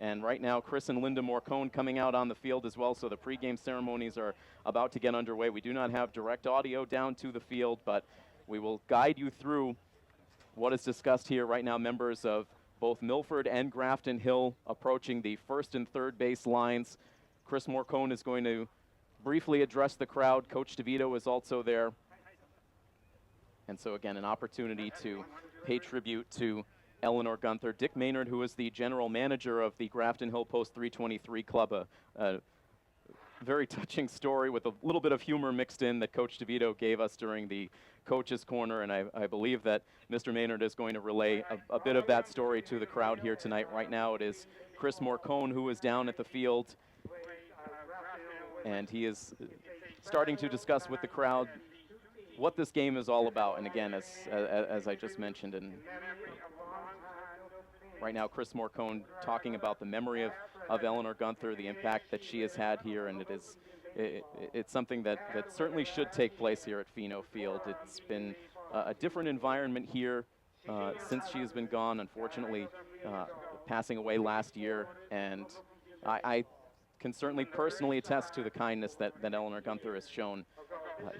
And right now, Chris and Linda Morcone coming out on the field as well, so the pregame ceremonies are about to get underway. We do not have direct audio down to the field, but we will guide you through what is discussed here right now. Members of both Milford and Grafton Hill approaching the first and third base lines. Chris Morcone is going to briefly address the crowd. Coach DeVito is also there. And so again, an opportunity to pay tribute to Eleanor Guenther. Dick Maynard, who is the general manager of the Grafton Hill Post 323 Club, a very touching story with a little bit of humor mixed in that Coach DeVito gave us during the Coach's Corner, and I believe that Mr. Maynard is going to relay a bit of that story to the crowd here tonight. Right now it is Chris Morcone who is down at the field, and he is starting to discuss with the crowd what this game is all about. And again, as I just mentioned, and right now Chris Morcone talking about the memory of Eleanor Guenther, the impact that she has had here, and it's something that certainly should take place here at Fino Field. It's been a different environment here since she has been gone, unfortunately passing away last year, and I can certainly personally attest to the kindness that Eleanor Guenther has shown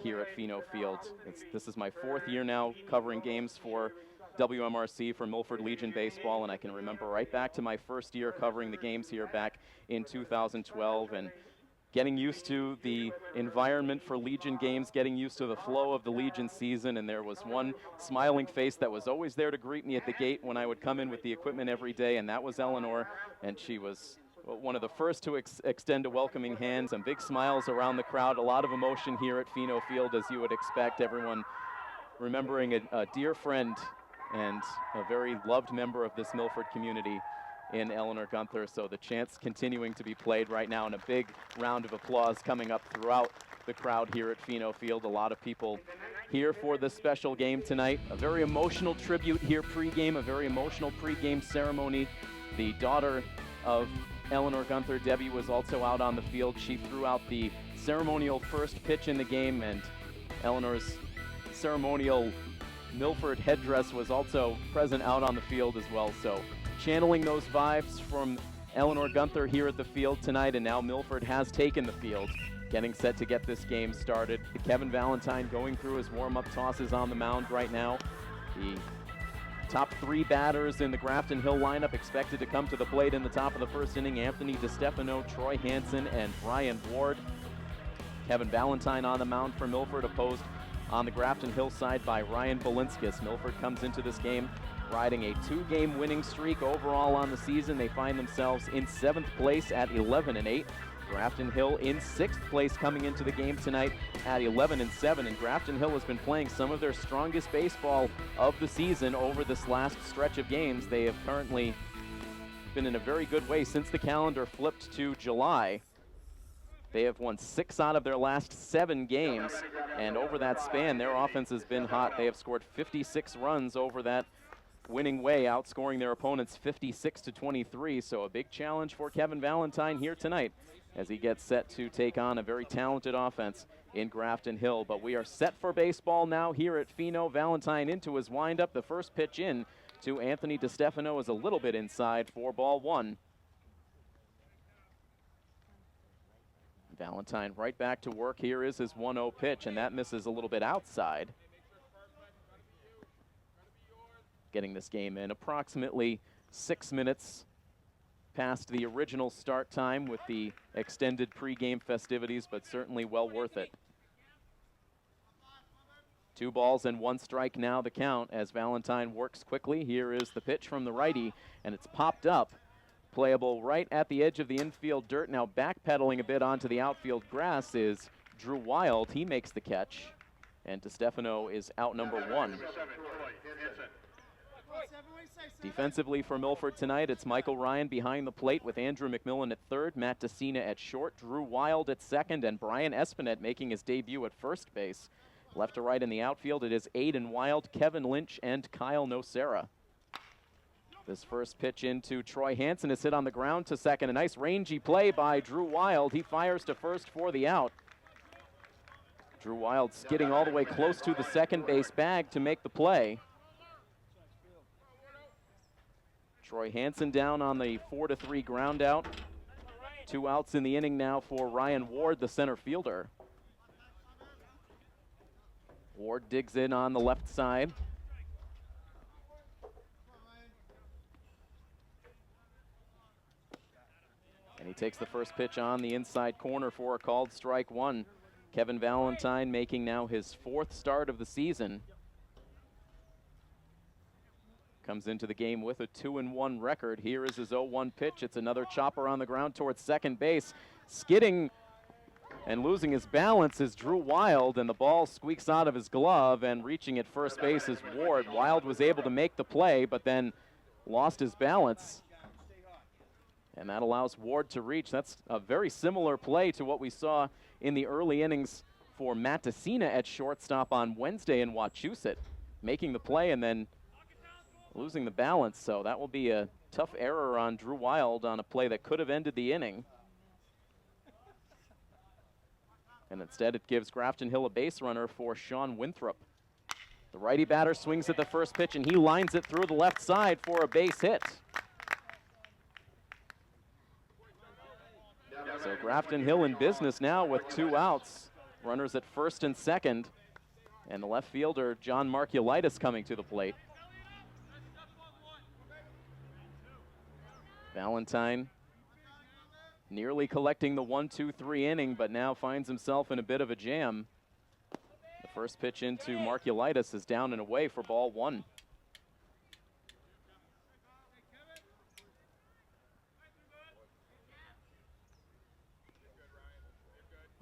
here at Fino Field. This is my fourth year now covering games for WMRC for Milford Legion Baseball, and I can remember right back to my first year covering the games here back in 2012, and getting used to the environment for Legion games, getting used to the flow of the Legion season, and there was one smiling face that was always there to greet me at the gate when I would come in with the equipment every day, and that was Eleanor, and she was one of the first to extend a welcoming hand. Some big smiles around the crowd, a lot of emotion here at Fino Field, as you would expect. Everyone remembering a dear friend and a very loved member of this Milford community in Eleanor Guenther. So the chants continuing to be played right now, and a big round of applause coming up throughout the crowd here at Fino Field. A lot of people here for this special game tonight. A very emotional tribute here pregame, a very emotional pregame ceremony. The daughter of Eleanor Guenther, Debbie, was also out on the field. She threw out the ceremonial first pitch in the game, and Eleanor's ceremonial Milford headdress was also present out on the field as well. So channeling those vibes from Eleanor Guenther here at the field tonight, and now Milford has taken the field, getting set to get this game started. Kevin Valentine going through his warm-up tosses on the mound right now. The top three batters in the Grafton Hill lineup expected to come to the plate in the top of the first inning: Anthony DiStefano, Troy Hansen, and Brian Ward. Kevin Valentine on the mound for Milford, opposed on the Grafton Hill side by Ryan Balinskis. Milford comes into this game riding a 2-game winning streak overall on the season. They find themselves in 7th place at 11-8. Grafton Hill in 6th place coming into the game tonight at 11-7. And Grafton Hill has been playing some of their strongest baseball of the season over this last stretch of games. They have currently been in a very good way since the calendar flipped to July. They have won 6 out of their last 7 games, and over that span, their offense has been hot. They have scored 56 runs over that winning way, outscoring their opponents 56-23. So a big challenge for Kevin Valentine here tonight as he gets set to take on a very talented offense in Grafton Hill. But we are set for baseball now here at Fino. Valentine into his windup. The first pitch in to Anthony DiStefano is a little bit inside for ball 1. Valentine right back to work. Here is his 1-0 pitch, and that misses a little bit outside. Getting this game in approximately 6 minutes past the original start time with the extended pregame festivities, but certainly well worth it. 2 balls and 1 strike now the count as Valentine works quickly. Here is the pitch from the righty, and it's popped up. Playable right at the edge of the infield dirt. Now backpedaling a bit onto the outfield grass is Drew Wild. He makes the catch, and DiStefano is out number 1. Defensively for Milford tonight, it's Michael Ryan behind the plate with Andrew McMillan at third, Matt DeCina at short, Drew Wild at second, and Brian Espinette making his debut at first base. Left to right in the outfield, it is Aiden Wild, Kevin Lynch, and Kyle Nocera. This first pitch into Troy Hansen is hit on the ground to second. A nice rangy play by Drew Wild. He fires to first for the out. Drew Wild skidding all the way close to the second base bag to make the play. Troy Hansen down on the 4-3 ground out. 2 outs in the inning now for Ryan Ward, the center fielder. Ward digs in on the left side. And he takes the first pitch on the inside corner for a called strike one. Kevin Valentine making now his 4th start of the season. Comes into the game with a 2-1 record. Here is his 0-1 pitch. It's another chopper on the ground towards second base. Skidding and losing his balance is Drew Wild, and the ball squeaks out of his glove, and reaching at first base is Ward. Wild was able to make the play, but then lost his balance. And that allows Ward to reach. That's a very similar play to what we saw in the early innings for Matessina at shortstop on Wednesday in Wachusett. Making the play and then losing the balance, so that will be a tough error on Drew Wild on a play that could have ended the inning. And instead it gives Grafton Hill a base runner for Sean Winthrop. The righty batter swings at the first pitch, and he lines it through the left side for a base hit. So Grafton Hill in business now with 2 outs. Runners at first and second. And the left fielder, John Markulitis, coming to the plate. Valentine nearly collecting the 1-2-3 inning, but now finds himself in a bit of a jam. The first pitch into Markulitis is down and away for ball 1.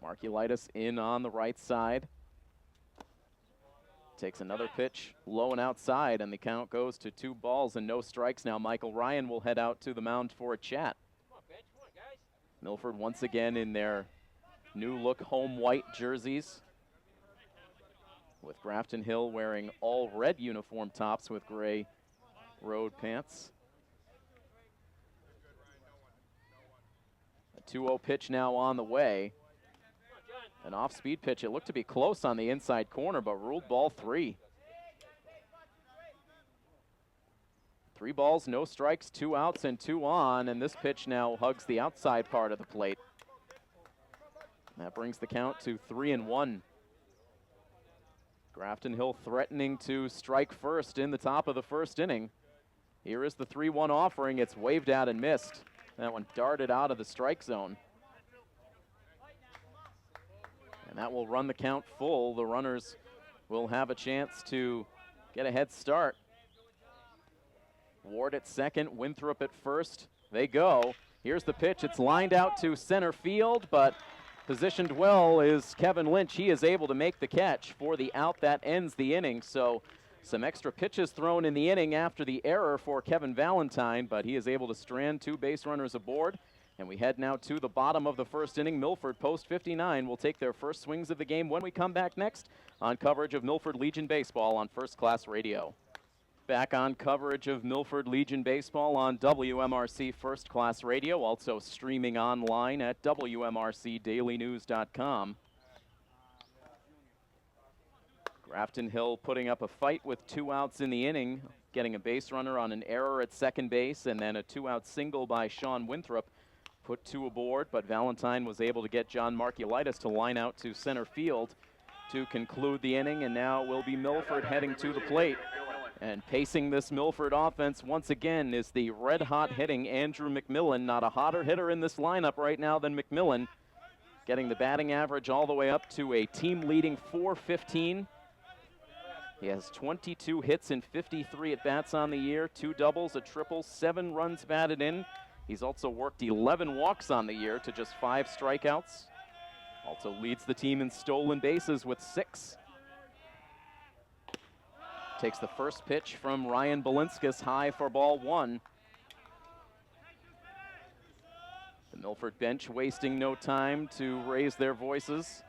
Markulitis in on the right side. Takes another pitch low and outside, and the count goes to 2 balls and no strikes. Now Michael Ryan will head out to the mound for a chat. Milford once again in their new look home white jerseys, with Grafton Hill wearing all red uniform tops with gray road pants. A 2-0 pitch now on the way. An off-speed pitch. It looked to be close on the inside corner, but ruled ball 3. 3 balls, no strikes, 2 outs, and 2 on, and this pitch now hugs the outside part of the plate. That brings the count to 3-1. Grafton Hill threatening to strike first in the top of the first inning. Here is the 3-1 offering. It's waved out and missed. That one darted out of the strike zone. And that will run the count full. The runners will have a chance to get a head start. Ward at second, Winthrop at first. They go. Here's the pitch. It's lined out to center field, but positioned well is Kevin Lynch. He is able to make the catch for the out that ends the inning. So some extra pitches thrown in the inning after the error for Kevin Valentine, but he is able to strand 2 base runners aboard. And we head now to the bottom of the first inning. Milford, post 59, will take their first swings of the game when we come back next on coverage of Milford Legion Baseball on First Class Radio. Back on coverage of Milford Legion Baseball on WMRC First Class Radio, also streaming online at WMRCDailyNews.com. Grafton Hill putting up a fight with 2 outs in the inning, getting a base runner on an error at second base, and then a 2-out single by Sean Winthrop. Put 2 aboard, but Valentine was able to get John Markulitis to line out to center field to conclude the inning, and now will be Milford heading to the plate. And pacing this Milford offense once again is the red-hot hitting Andrew McMillan. Not a hotter hitter in this lineup right now than McMillan, getting the batting average all the way up to a team-leading .415. He has 22 hits and 53 at-bats on the year, 2 doubles, a triple, 7 runs batted in. He's also worked 11 walks on the year to just 5 strikeouts. Also leads the team in stolen bases with 6. Takes the first pitch from Ryan Balinskis high for ball 1. The Milford bench wasting no time to raise their voices.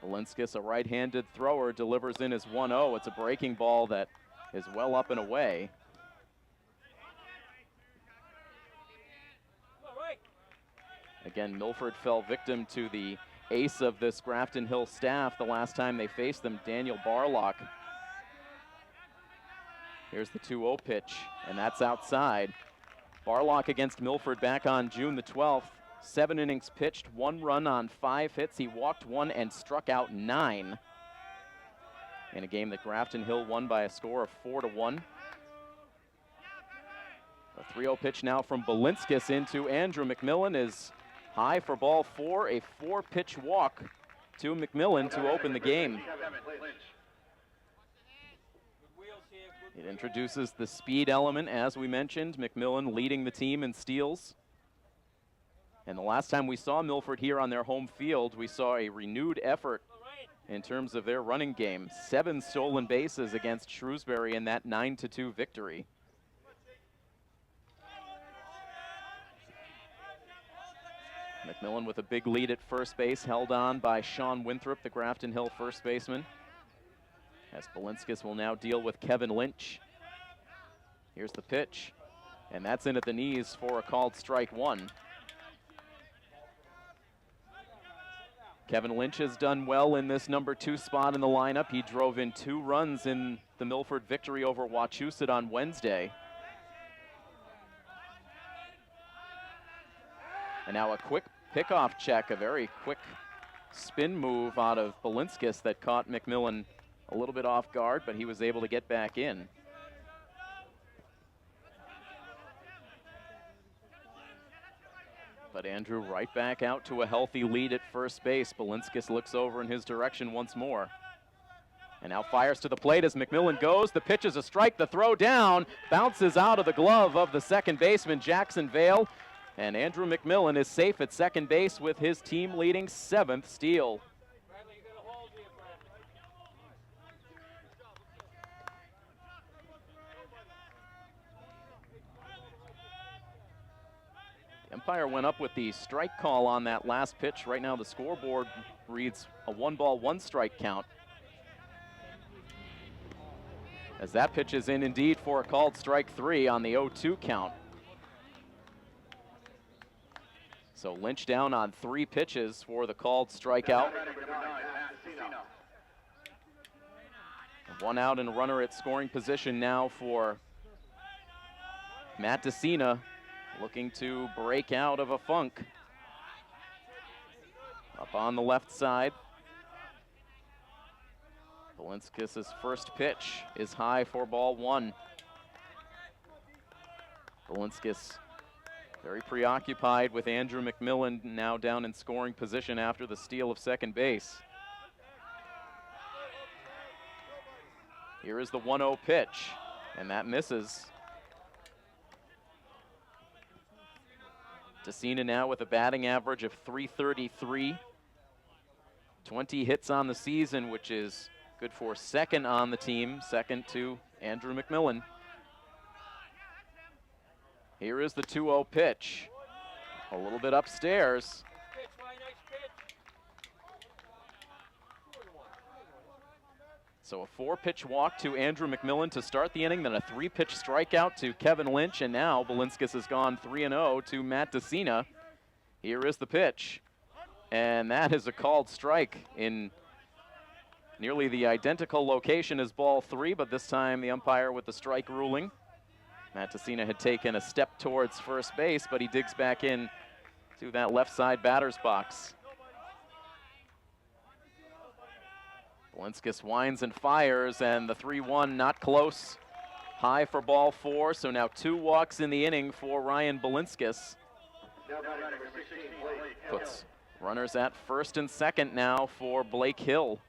Balinskis, a right-handed thrower, delivers in his 1-0. It's a breaking ball that is well up and away. Again, Milford fell victim to the ace of this Grafton Hill staff the last time they faced them, Daniel Barlock. Here's the 2-0 pitch, and that's outside. Barlock against Milford back on June the 12th. 7 innings pitched, 1 run on 5 hits. He walked 1 and struck out 9 in a game that Grafton Hill won by a score of 4-1. A 3-0 pitch now from Balinskis into Andrew McMillan is high for ball 4. A 4-pitch walk to McMillan to open the game. It introduces the speed element, as we mentioned. McMillan leading the team in steals. And the last time we saw Milford here on their home field, we saw a renewed effort in terms of their running game. 7 stolen bases against Shrewsbury in that 9-2 victory. McMillan with a big lead at first base, held on by Sean Winthrop, the Grafton Hill first baseman. As Balinskis will now deal with Kevin Lynch. Here's the pitch, and that's in at the knees for a called strike 1. Kevin Lynch has done well in this number 2 spot in the lineup. He drove in 2 runs in the Milford victory over Wachusett on Wednesday. And now a quick pickoff check, a very quick spin move out of Balinskis that caught McMillan a little bit off guard, but he was able to get back in. But Andrew right back out to a healthy lead at first base. Balinskis looks over in his direction once more. And now fires to the plate as McMillan goes. The pitch is a strike. The throw down bounces out of the glove of the second baseman, Jackson Vale. And Andrew McMillan is safe at second base with his team-leading 7th steal. The umpire went up with the strike call on that last pitch. Right now the scoreboard reads a 1-ball, 1-strike count. As that pitch is in indeed for a called strike 3 on the 0-2 count. So Lynch down on 3 pitches for the called strikeout. 1 out and a runner at scoring position now for Matt DeCina, looking to break out of a funk. Up on the left side. Balinskis' first pitch is high for ball 1. Balinskis very preoccupied with Andrew McMillan now down in scoring position after the steal of second base. Here is the 1-0 pitch, and that misses. DeCina now with a batting average of .333. 20 hits on the season, which is good for 2nd on the team, 2nd to Andrew McMillan. Here is the 2-0 pitch. A little bit upstairs. So a 4-pitch walk to Andrew McMillan to start the inning, then a 3-pitch strikeout to Kevin Lynch, and now Balinskis has gone 3-0 to Matt DeCina. Here is the pitch, and that is a called strike in nearly the identical location as ball 3, but this time the umpire with the strike ruling. Matt DeCina had taken a step towards first base, but he digs back in to that left side batter's box. Balinskis winds and fires, and the 3-1 not close. High for ball 4, so now 2 walks in the inning for Ryan Balinskis. Puts runners at first and second now for Blake Hill.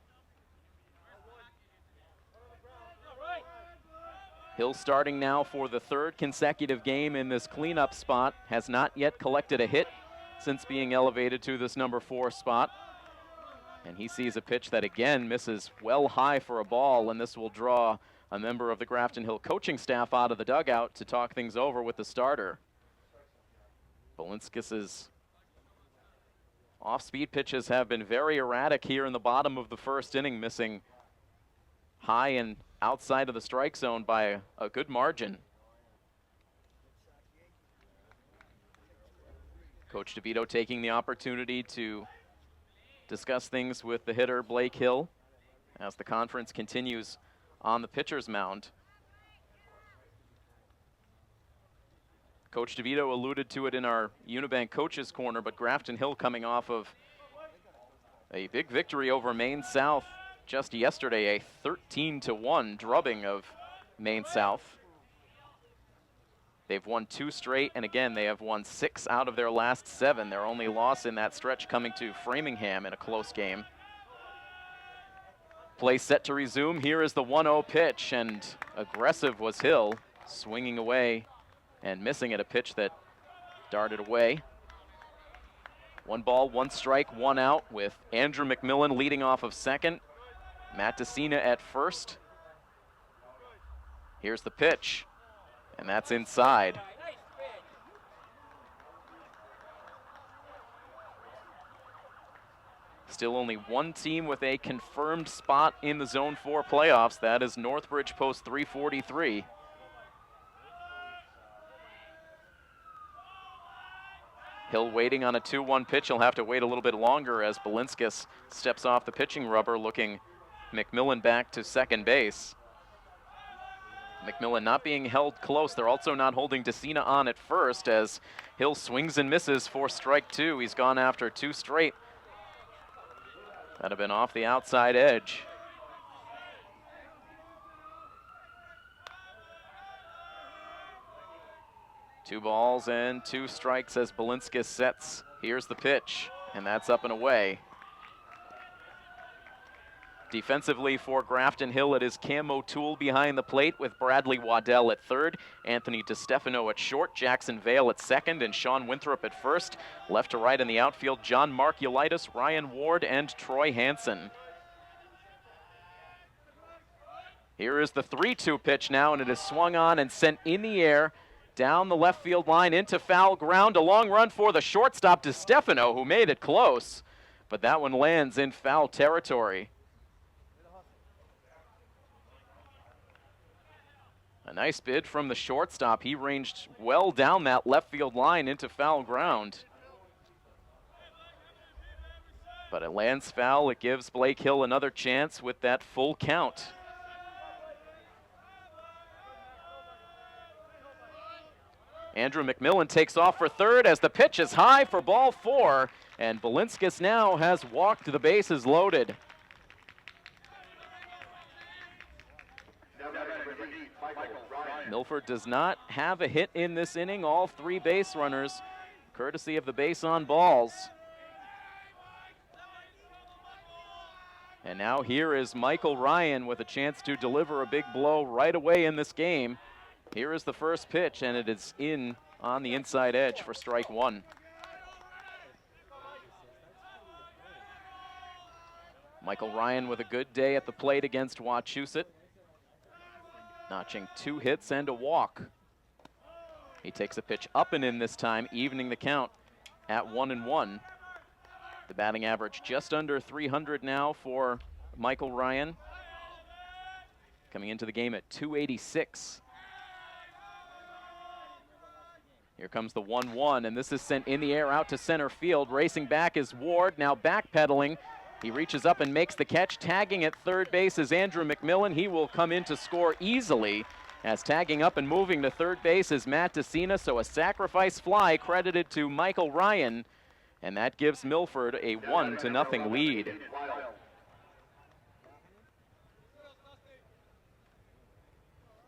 Hill starting now for the 3rd consecutive game in this cleanup spot. Has not yet collected a hit since being elevated to this number 4 spot. And he sees a pitch that again misses well high for a ball, and this will draw a member of the Grafton Hill coaching staff out of the dugout to talk things over with the starter. Balinskis' off-speed pitches have been very erratic here in the bottom of the 1st inning, missing high and outside of the strike zone by a good margin. Coach DeVito taking the opportunity to discuss things with the hitter Blake Hill as the conference continues on the pitcher's mound. Coach DeVito alluded to it in our Unibank Coaches Corner, but Grafton Hill coming off of a big victory over Maine South just yesterday, a 13-1 drubbing of Maine South. They've won 2 straight, and again, they have won 6 out of their last 7. Their only loss in that stretch coming to Framingham in a close game. Play set to resume. Here is the 1-0 pitch, and aggressive was Hill, swinging away and missing at a pitch that darted away. 1 ball, 1 strike, 1 out, with Andrew McMillan leading off of second. Matt DeCina at first. Here's the pitch, and that's inside. Still only one team with a confirmed spot in the Zone 4 playoffs. That is Northbridge Post 343. Hill waiting on a 2-1 pitch. He'll have to wait a little bit longer as Balinskis steps off the pitching rubber, looking McMillan back to second base. McMillan not being held close. They're also not holding DeCina on at first as Hill swings and misses for strike 2. He's gone after 2 straight that have been off the outside edge. Two balls and 2 strikes as Balinskis sets. Here's the pitch, and that's up and away. Defensively for Grafton Hill, it is Cam O'Toole behind the plate with Bradley Waddell at third, Anthony DeStefano at short, Jackson Vale at second, and Sean Winthrop at first. Left to right in the outfield, John Markulitis, Ryan Ward, and Troy Hansen. Here is the 3-2 pitch now, and it is swung on and sent in the air down the left field line into foul ground. A long run for the shortstop DeStefano, who made it close, but that one lands in foul territory. A nice bid from the shortstop. He ranged well down that left field line into foul ground. But it lands foul. It gives Blake Hill another chance with that full count. Andrew McMillan takes off for third as the pitch is high for ball 4, and Balinskis now has walked the bases loaded. Milford does not have a hit in this inning. All 3 base runners, courtesy of the base on balls. And now here is Michael Ryan with a chance to deliver a big blow right away in this game. Here is the first pitch, and it is in on the inside edge for strike 1. Michael Ryan with a good day at the plate against Wachusett, notching 2 hits and a walk. He takes a pitch up and in this time, evening the count at 1-1. The batting average just under 300 now for Michael Ryan, coming into the game at 286. Here comes the 1-1, and this is sent in the air out to center field. Racing back is Ward, now backpedaling. He reaches up and makes the catch. Tagging at third base is Andrew McMillan. He will come in to score easily, as tagging up and moving to third base is Matt DeCina, so a sacrifice fly credited to Michael Ryan, and that gives Milford a 1-0 lead.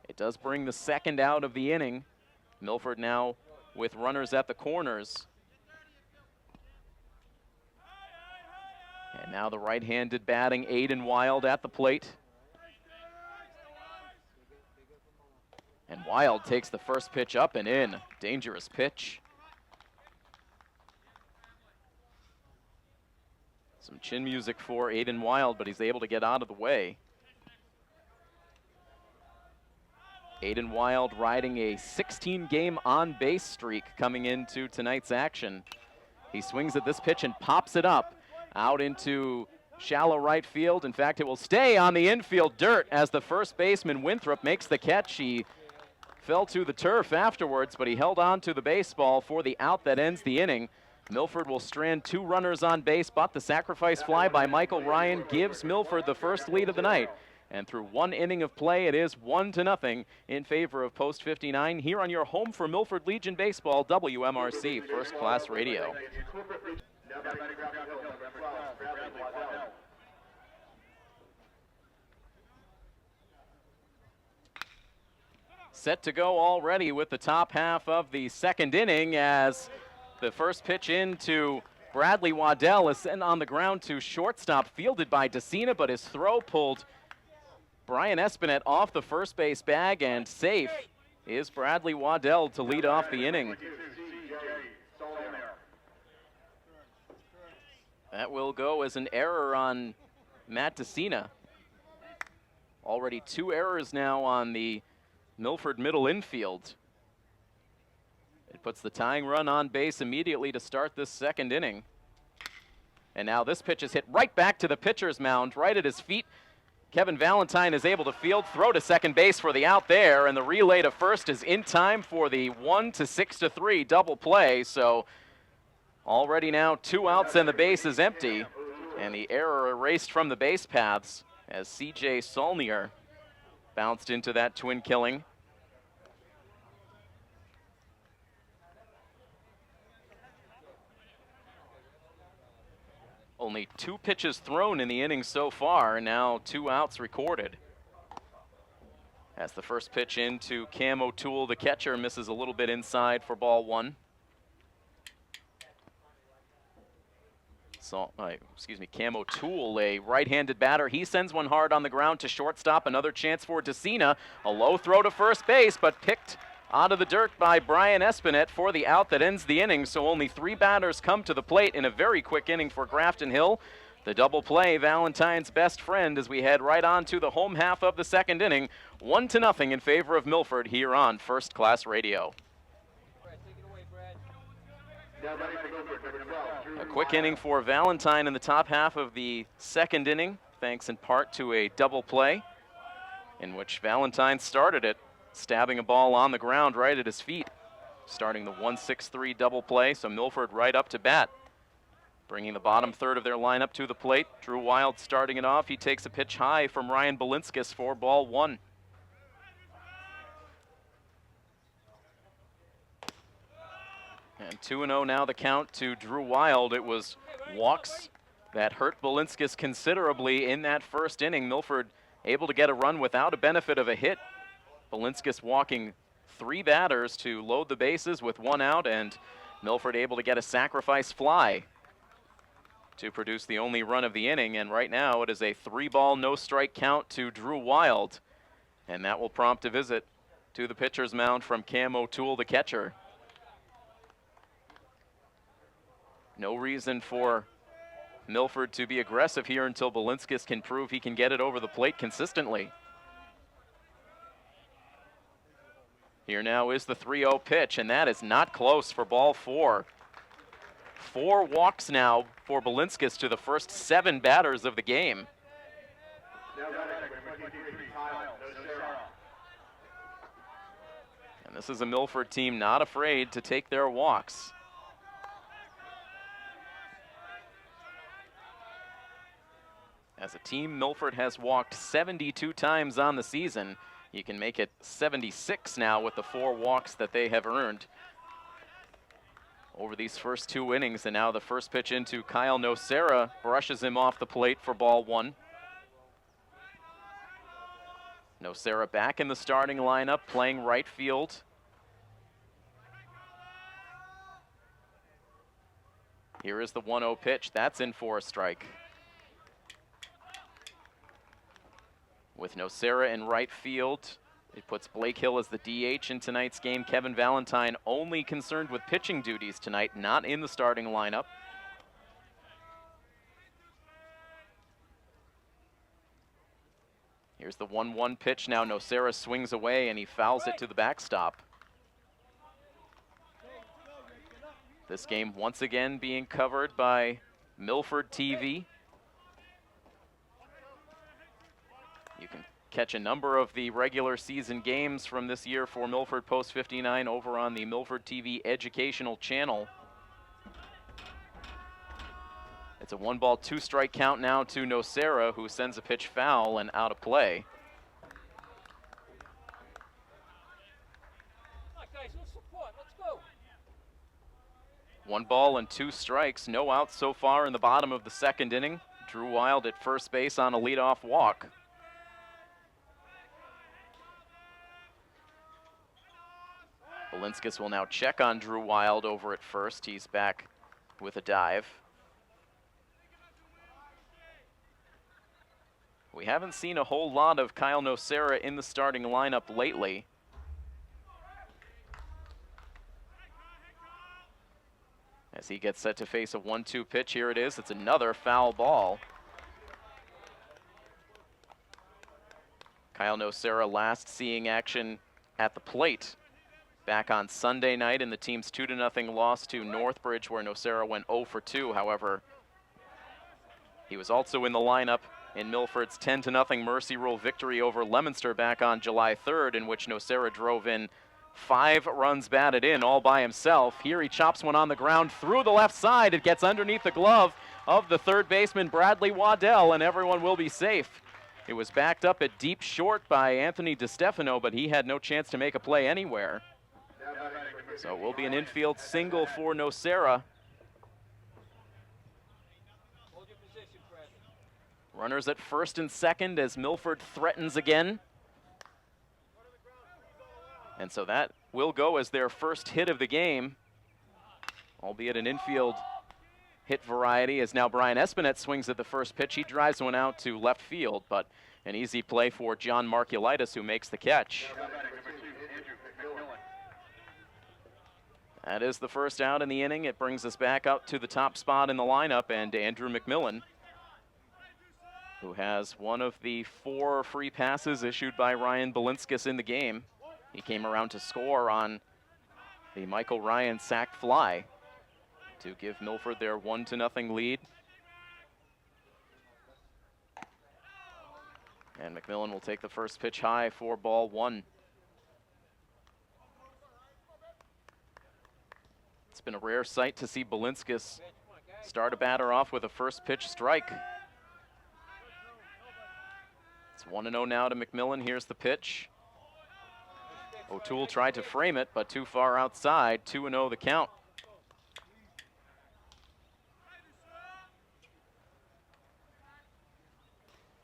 It does bring the second out of the inning. Milford now with runners at the corners. And now the right-handed batting Aiden Wild at the plate. And Wild takes the first pitch up and in. Dangerous pitch. Some chin music for Aiden Wild, but he's able to get out of the way. Aiden Wild riding a 16-game on-base streak coming into tonight's action. He swings at this pitch and pops it up out into shallow right field. In fact, it will stay on the infield dirt as the first baseman Winthrop makes the catch. He fell to the turf afterwards, but he held on to the baseball for the out that ends the inning. Milford will strand 2 runners on base, but the sacrifice fly by Michael Ryan gives Milford the first lead of the night. And through one inning of play, it is 1-0 in favor of Post 59 here on your home for Milford Legion Baseball, WMRC First Class Radio. Set to go already with the top half of the second inning as the first pitch into Bradley Waddell is sent on the ground to shortstop, fielded by DeCina, but his throw pulled Brian Espinette off the first base bag, and safe is Bradley Waddell to lead off the inning. That will go as an error on Matt DeCina. Already 2 errors now on the Milford middle infield. It puts the tying run on base immediately to start this second inning. And now this pitch is hit right back to the pitcher's mound, right at his feet. Kevin Valentine is able to field, throw to second base for the out there, and the relay to first is in time for the 1-6-3 double play. So already now 2 outs and the base is empty, and the error erased from the base paths as C.J. Saulnier bounced into that twin killing. Only 2 pitches thrown in the inning so far, now 2 outs recorded. As the first pitch into Cam O'Toole, the catcher, misses a little bit inside for ball 1. Cam O'Toole, a right-handed batter. He sends one hard on the ground to shortstop. Another chance for DeCina. A low throw to first base, but picked out of the dirt by Brian Espinette for the out that ends the inning. So only 3 batters come to the plate in a very quick inning for Grafton Hill. The double play, Valentine's best friend, as we head right on to the home half of the second inning. 1-0 in favor of Milford here on First Class Radio. A quick inning for Valentine in the top half of the second inning, thanks in part to a double play in which Valentine started it, stabbing a ball on the ground right at his feet, starting the 1-6-3 double play. So Milford right up to bat, bringing the bottom third of their lineup to the plate. Drew Wild starting it off. He takes a pitch high from Ryan Balinskis for ball 1. And 2-0 now the count to Drew Wild. It was walks that hurt Balinskis considerably in that first inning. Milford able to get a run without a benefit of a hit. Balinskis walking 3 batters to load the bases with 1 out, and Milford able to get a sacrifice fly to produce the only run of the inning. And right now it is a 3-ball, no-strike count to Drew Wild, and that will prompt a visit to the pitcher's mound from Cam O'Toole, the catcher. No reason for Milford to be aggressive here until Balinskis can prove he can get it over the plate consistently. Here now is the 3-0 pitch, and that is not close for ball 4. 4 walks now for Balinskis to the first 7 batters of the game. And this is a Milford team not afraid to take their walks. As a team, Milford has walked 72 times on the season. You can make it 76 now with the 4 walks that they have earned over these first 2 innings. And now the first pitch into Kyle Nocera brushes him off the plate for ball 1. Nocera back in the starting lineup, playing right field. Here is the 1-0 pitch. That's in for a strike. With Nocera in right field, it puts Blake Hill as the DH in tonight's game. Kevin Valentine only concerned with pitching duties tonight, not in the starting lineup. Here's the 1-1 pitch. Now Nocera swings away and he fouls it to the backstop. This game once again being covered by Milford TV. You can catch a number of the regular season games from this year for Milford Post 59 over on the Milford TV educational channel. It's a 1-ball, 2-strike count now to Nocera, who sends a pitch foul and out of play. Come on, guys, let's support. Let's go. 1 ball and 2 strikes, no outs so far in the bottom of the second inning. Drew Wild at first base on a leadoff walk. Balinskis will now check on Drew Wild over at first. He's back with a dive. We haven't seen a whole lot of Kyle Nocera in the starting lineup lately. As he gets set to face a 1-2 pitch, here it is. It's another foul ball. Kyle Nocera last seeing action at the plate back on Sunday night in the team's 2-0 loss to Northbridge, where Nocera went 0 for 2. However, he was also in the lineup in Milford's 10-0 Mercy Rule victory over Leominster back on July 3rd, in which Nocera drove in 5 runs batted in all by himself. Here he chops one on the ground through the left side. It gets underneath the glove of the third baseman Bradley Waddell, and everyone will be safe. It was backed up at deep short by Anthony DiStefano, but he had no chance to make a play anywhere. So it will be an infield single for Nocera. Runners at first and second as Milford threatens again. And so that will go as their first hit of the game, albeit an infield hit variety, as now Brian Espinette swings at the first pitch. He drives one out to left field, but an easy play for John Markulitis, who makes the catch. That is the first out in the inning. It brings us back up to the top spot in the lineup, and Andrew McMillan, who has one of the 4 free passes issued by Ryan Balinskis in the game. He came around to score on the Michael Ryan sac fly to give Milford their 1-0 lead. And McMillan will take the first pitch high for ball 1. It's been a rare sight to see Balinskis start a batter off with a first pitch strike. It's 1-0 now to McMillan. Here's the pitch. O'Toole tried to frame it, but too far outside. 2-0 the count.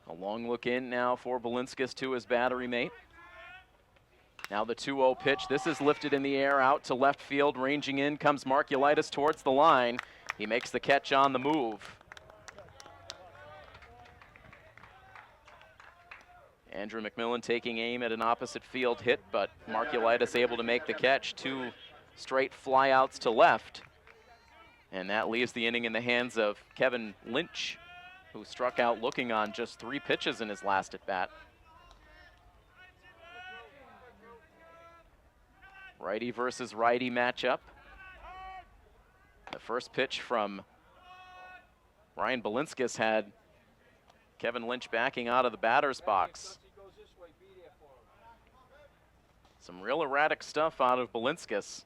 A long look in now for Balinskis to his battery mate. Now the 2-0 pitch. This is lifted in the air out to left field. Ranging in comes Markulitis towards the line. He makes the catch on the move. Andrew McMillan taking aim at an opposite field hit, but Markulitis able to make the catch. 2 straight flyouts to left. And that leaves the inning in the hands of Kevin Lynch, who struck out looking on just 3 pitches in his last at-bat. Righty versus righty matchup. The first pitch from Ryan Balinskis had Kevin Lynch backing out of the batter's box. Some real erratic stuff out of Balinskis.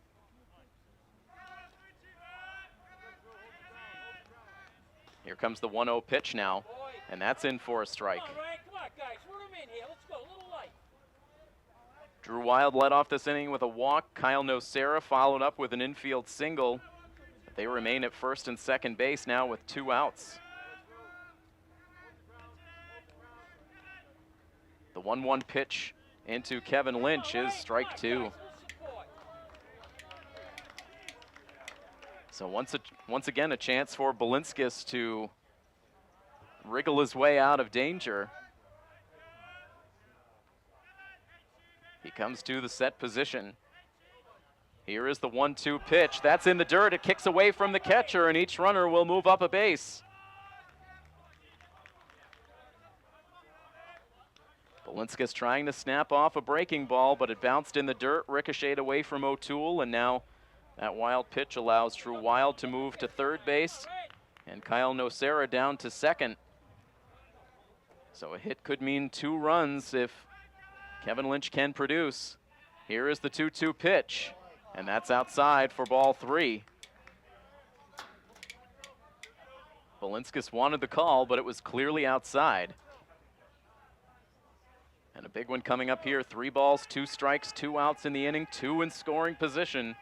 Here comes the 1-0 pitch now, and that's in for a strike. Come on, guys, run him in here. Let's go, a little light. Drew Wild led off this inning with a walk. Kyle Nocera followed up with an infield single. They remain at first and second base now with 2 outs. The 1-1 pitch into Kevin Lynch is strike 2. So once again, a chance for Balinskis to wriggle his way out of danger. He comes to the set position. Here is the 1-2 pitch. That's in the dirt. It kicks away from the catcher, and each runner will move up a base. Balinskis trying to snap off a breaking ball, but it bounced in the dirt, ricocheted away from O'Toole, and now that wild pitch allows Drew Wild to move to third base, and Kyle Nocera down to second. So a hit could mean 2 runs if Kevin Lynch can produce. Here is the 2-2 pitch, and that's outside for ball 3. Balinskis wanted the call, but it was clearly outside. And a big one coming up here. 3 balls, 2 strikes, 2 outs in the inning, 2 in scoring position.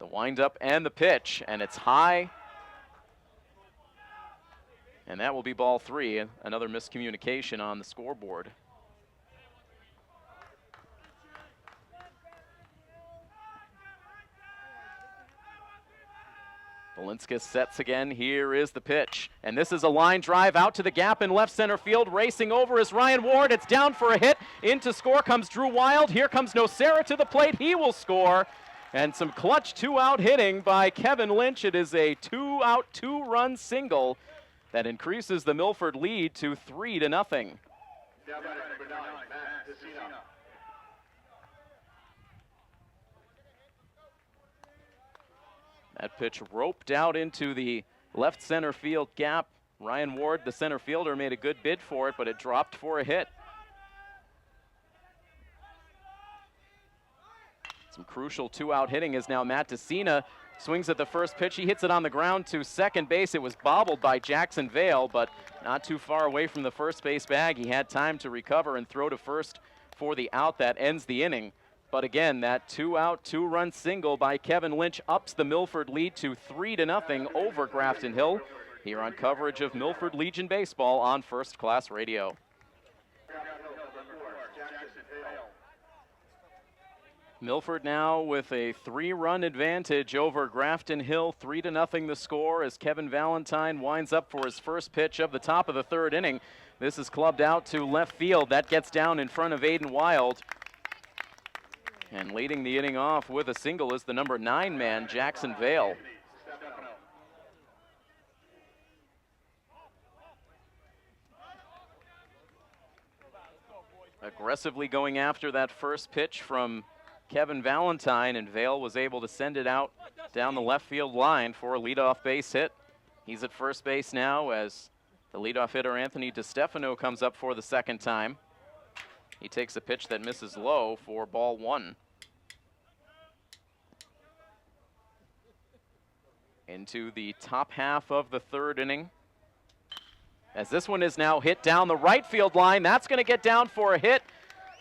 The windup and the pitch, and it's high. And that will be ball 3, another miscommunication on the scoreboard. Balinskis sets again. Here is the pitch. And this is a line drive out to the gap in left center field. Racing over is Ryan Ward. It's down for a hit. Into score comes Drew Wild. Here comes Nocera to the plate. He will score. And some clutch 2-out hitting by Kevin Lynch. It is a 2-out, 2-run single that increases the Milford lead to 3-0. That pitch roped out into the left center field gap. Ryan Ward, the center fielder, made a good bid for it, but it dropped for a hit. Some crucial 2-out hitting is now Matt DeCina swings at the first pitch. He hits it on the ground to second base. It was bobbled by Jackson Vale, but not too far away from the first base bag. He had time to recover and throw to first for the out that ends the inning. But again, that 2-out, 2-run single by Kevin Lynch ups the Milford lead to 3-0 over Grafton Hill here on coverage of Milford Legion Baseball on First Class Radio. Milford now with a 3-run advantage over Grafton Hill, 3-0 the score as Kevin Valentine winds up for his first pitch of the top of the 3rd inning. This is clubbed out to left field. That gets down in front of Aiden Wild. And leading the inning off with a single is the number 9 man, Jackson Vale. Aggressively going after that first pitch from Kevin Valentine, and Vale was able to send it out down the left field line for a leadoff base hit. He's at first base now as the leadoff hitter Anthony DiStefano comes up for the 2nd time. He takes a pitch that misses low for ball 1. Into the top half of the 3rd inning. As this one is now hit down the right field line. That's going to get down for a hit.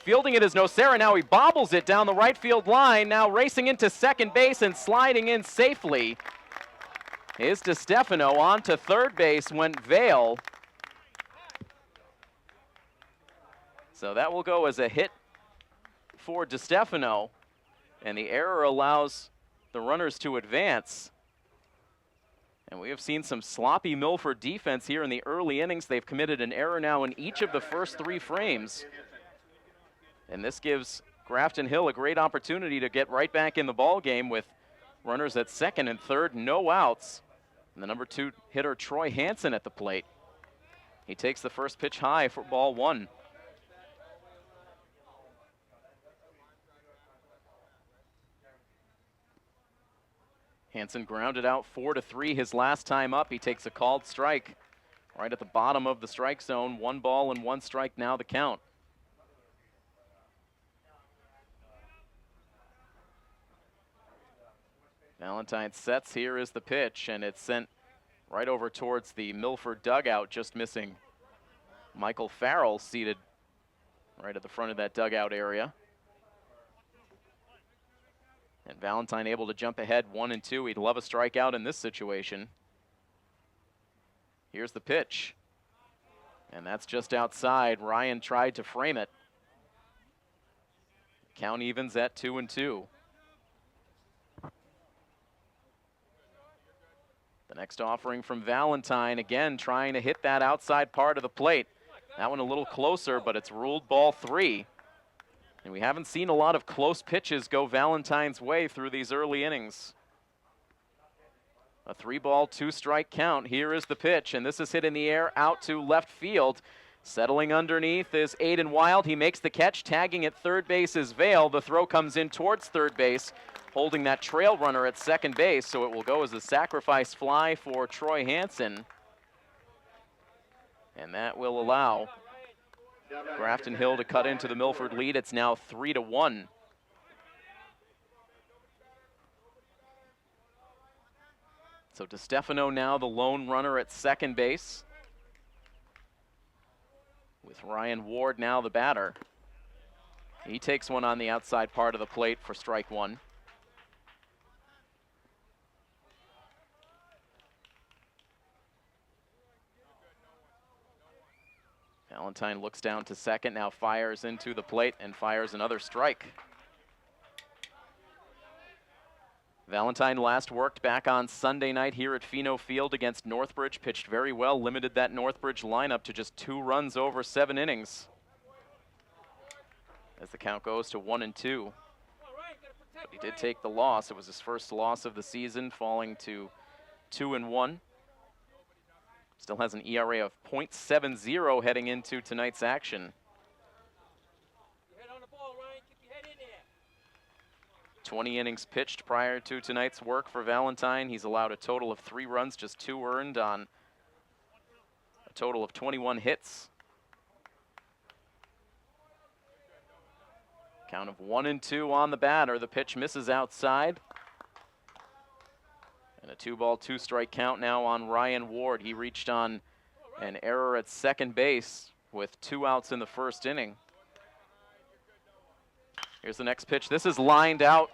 Fielding it is Nocera. Now he bobbles it down the right field line. Now racing into second base and sliding in safely is DiStefano. On to third base went Vale. So that will go as a hit for DiStefano. And the error allows the runners to advance. And we have seen some sloppy Milford defense here in the early innings. They've committed an error now in each of the first 3 frames. And this gives Grafton Hill a great opportunity to get right back in the ball game with runners at 2nd and 3rd, no outs. And the number 2 hitter, Troy Hansen, at the plate. He takes the first pitch high for ball 1. Hansen grounded out 4-3 his last time up. He takes a called strike right at the bottom of the strike zone. 1 ball and 1 strike now the count. Valentine sets. Here is the pitch, and it's sent right over towards the Milford dugout, just missing Michael Farrell, seated right at the front of that dugout area. And Valentine able to jump ahead 1-2. He'd love a strikeout in this situation. Here's the pitch. And that's just outside. Ryan tried to frame it. Count evens at 2-2. The next offering from Valentine, again trying to hit that outside part of the plate. That one a little closer, but it's ruled ball 3. And we haven't seen a lot of close pitches go Valentine's way through these early innings. A 3-ball, 2-strike count. Here is the pitch, and this is hit in the air out to left field. Settling underneath is Aiden Wild. He makes the catch. Tagging at third base is Vale. The throw comes in towards third base, holding that trail runner at second base, so it will go as a sacrifice fly for Troy Hansen. And that will allow Grafton Hill to cut into the Milford lead. It's now 3-1. So DeStefano now the lone runner at second base, with Ryan Ward now the batter. He takes one on the outside part of the plate for strike one. Valentine looks down to second, now fires into the plate and fires another strike. Valentine last worked back on Sunday night here at Pheno Field against Northbridge, pitched very well, limited that Northbridge lineup to just 2 runs over 7 innings. As the count goes to 1-2. But he did take the loss. It was his first loss of the season, falling to 2-1. Still has an ERA of .70 heading into tonight's action. 20 innings pitched prior to tonight's work for Valentine. He's allowed a total of 3 runs, just 2 earned on a total of 21 hits. Count of 1-2 on the batter. The pitch misses outside. And a 2-ball, 2-strike count now on Ryan Ward. He reached on an error at second base with 2 outs in the first inning. Here's the next pitch. This is lined out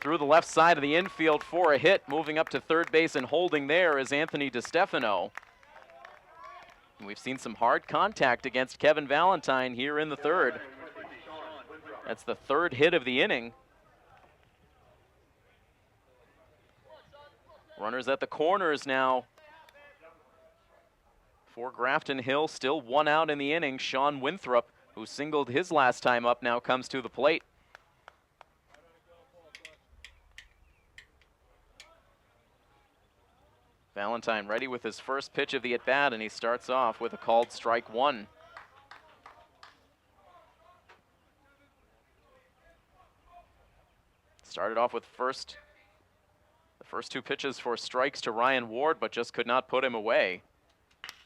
through the left side of the infield for a hit. Moving up to third base and holding there is Anthony DeStefano. And we've seen some hard contact against Kevin Valentine here in the third. That's the 3rd hit of the inning. Runners at the corners now for Grafton Hill. Still 1 out in the inning. Sean Winthrop, who singled his last time up, now comes to the plate. Valentine ready with his first pitch of the at-bat, and he starts off with a called strike 1. Started off with the first 2 pitches for strikes to Ryan Ward, but just could not put him away.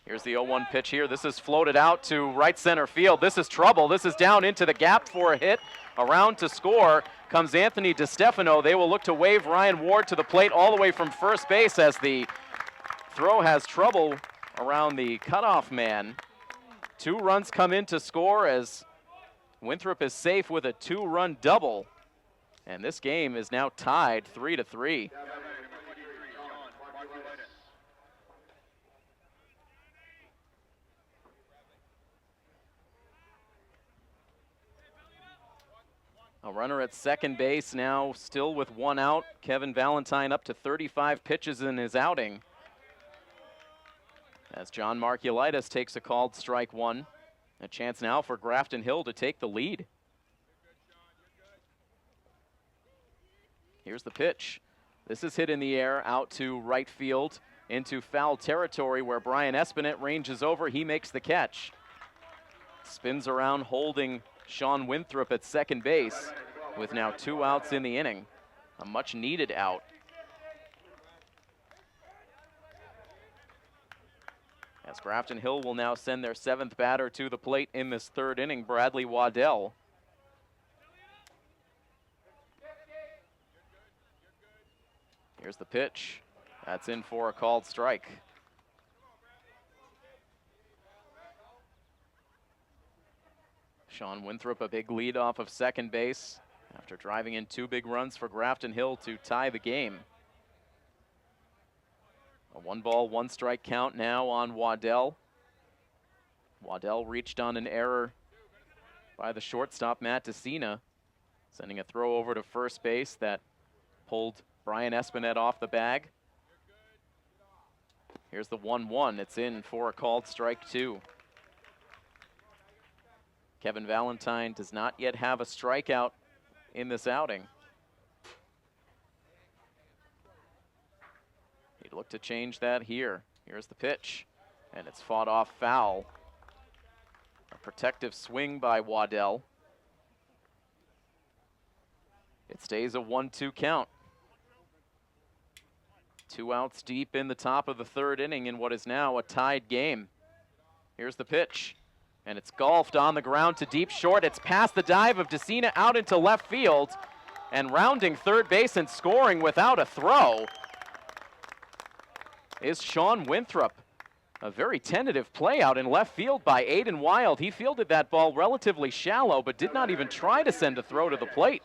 Here's the 0-1 pitch here. This is floated out to right center field. This is trouble. This is down into the gap for a hit. Around to score comes Anthony DeStefano. They will look to wave Ryan Ward to the plate all the way from first base as the throw has trouble around the cutoff man. 2 runs come in to score as Winthrop is safe with a 2-run double. And this game is now tied 3-3. A runner at second base now, still with 1 out. Kevin Valentine up to 35 pitches in his outing. As John Markulitis takes a called strike 1. A chance now for Grafton Hill to take the lead. Here's the pitch. This is hit in the air out to right field into foul territory where Brian Espinette ranges over. He makes the catch. Spins around holding Sean Winthrop at second base with now 2 outs in the inning. A much needed out. As Grafton Hill will now send their 7th batter to the plate in this 3rd inning, Bradley Waddell. Here's the pitch. That's in for a called strike. Sean Winthrop, a big lead off of second base after driving in 2 big runs for Grafton Hill to tie the game. A 1-ball, 1-strike count now on Waddell. Waddell reached on an error by the shortstop, Matt DeCina, sending a throw over to first base that pulled Brian Espinette off the bag. Here's the 1-1. It's in for a called strike 2. Kevin Valentine does not yet have a strikeout in this outing. He'd look to change that here. Here's the pitch, and it's fought off foul. A protective swing by Waddell. It stays a 1-2 count. 2 outs deep in the top of the 3rd inning in what is now a tied game. Here's the pitch, and it's golfed on the ground to deep short. It's past the dive of DeCina out into left field, and rounding third base and scoring without a throw. is Sean Winthrop. A very tentative play out in left field by Aiden Wild. He fielded that ball relatively shallow, but did not even try to send a throw to the plate.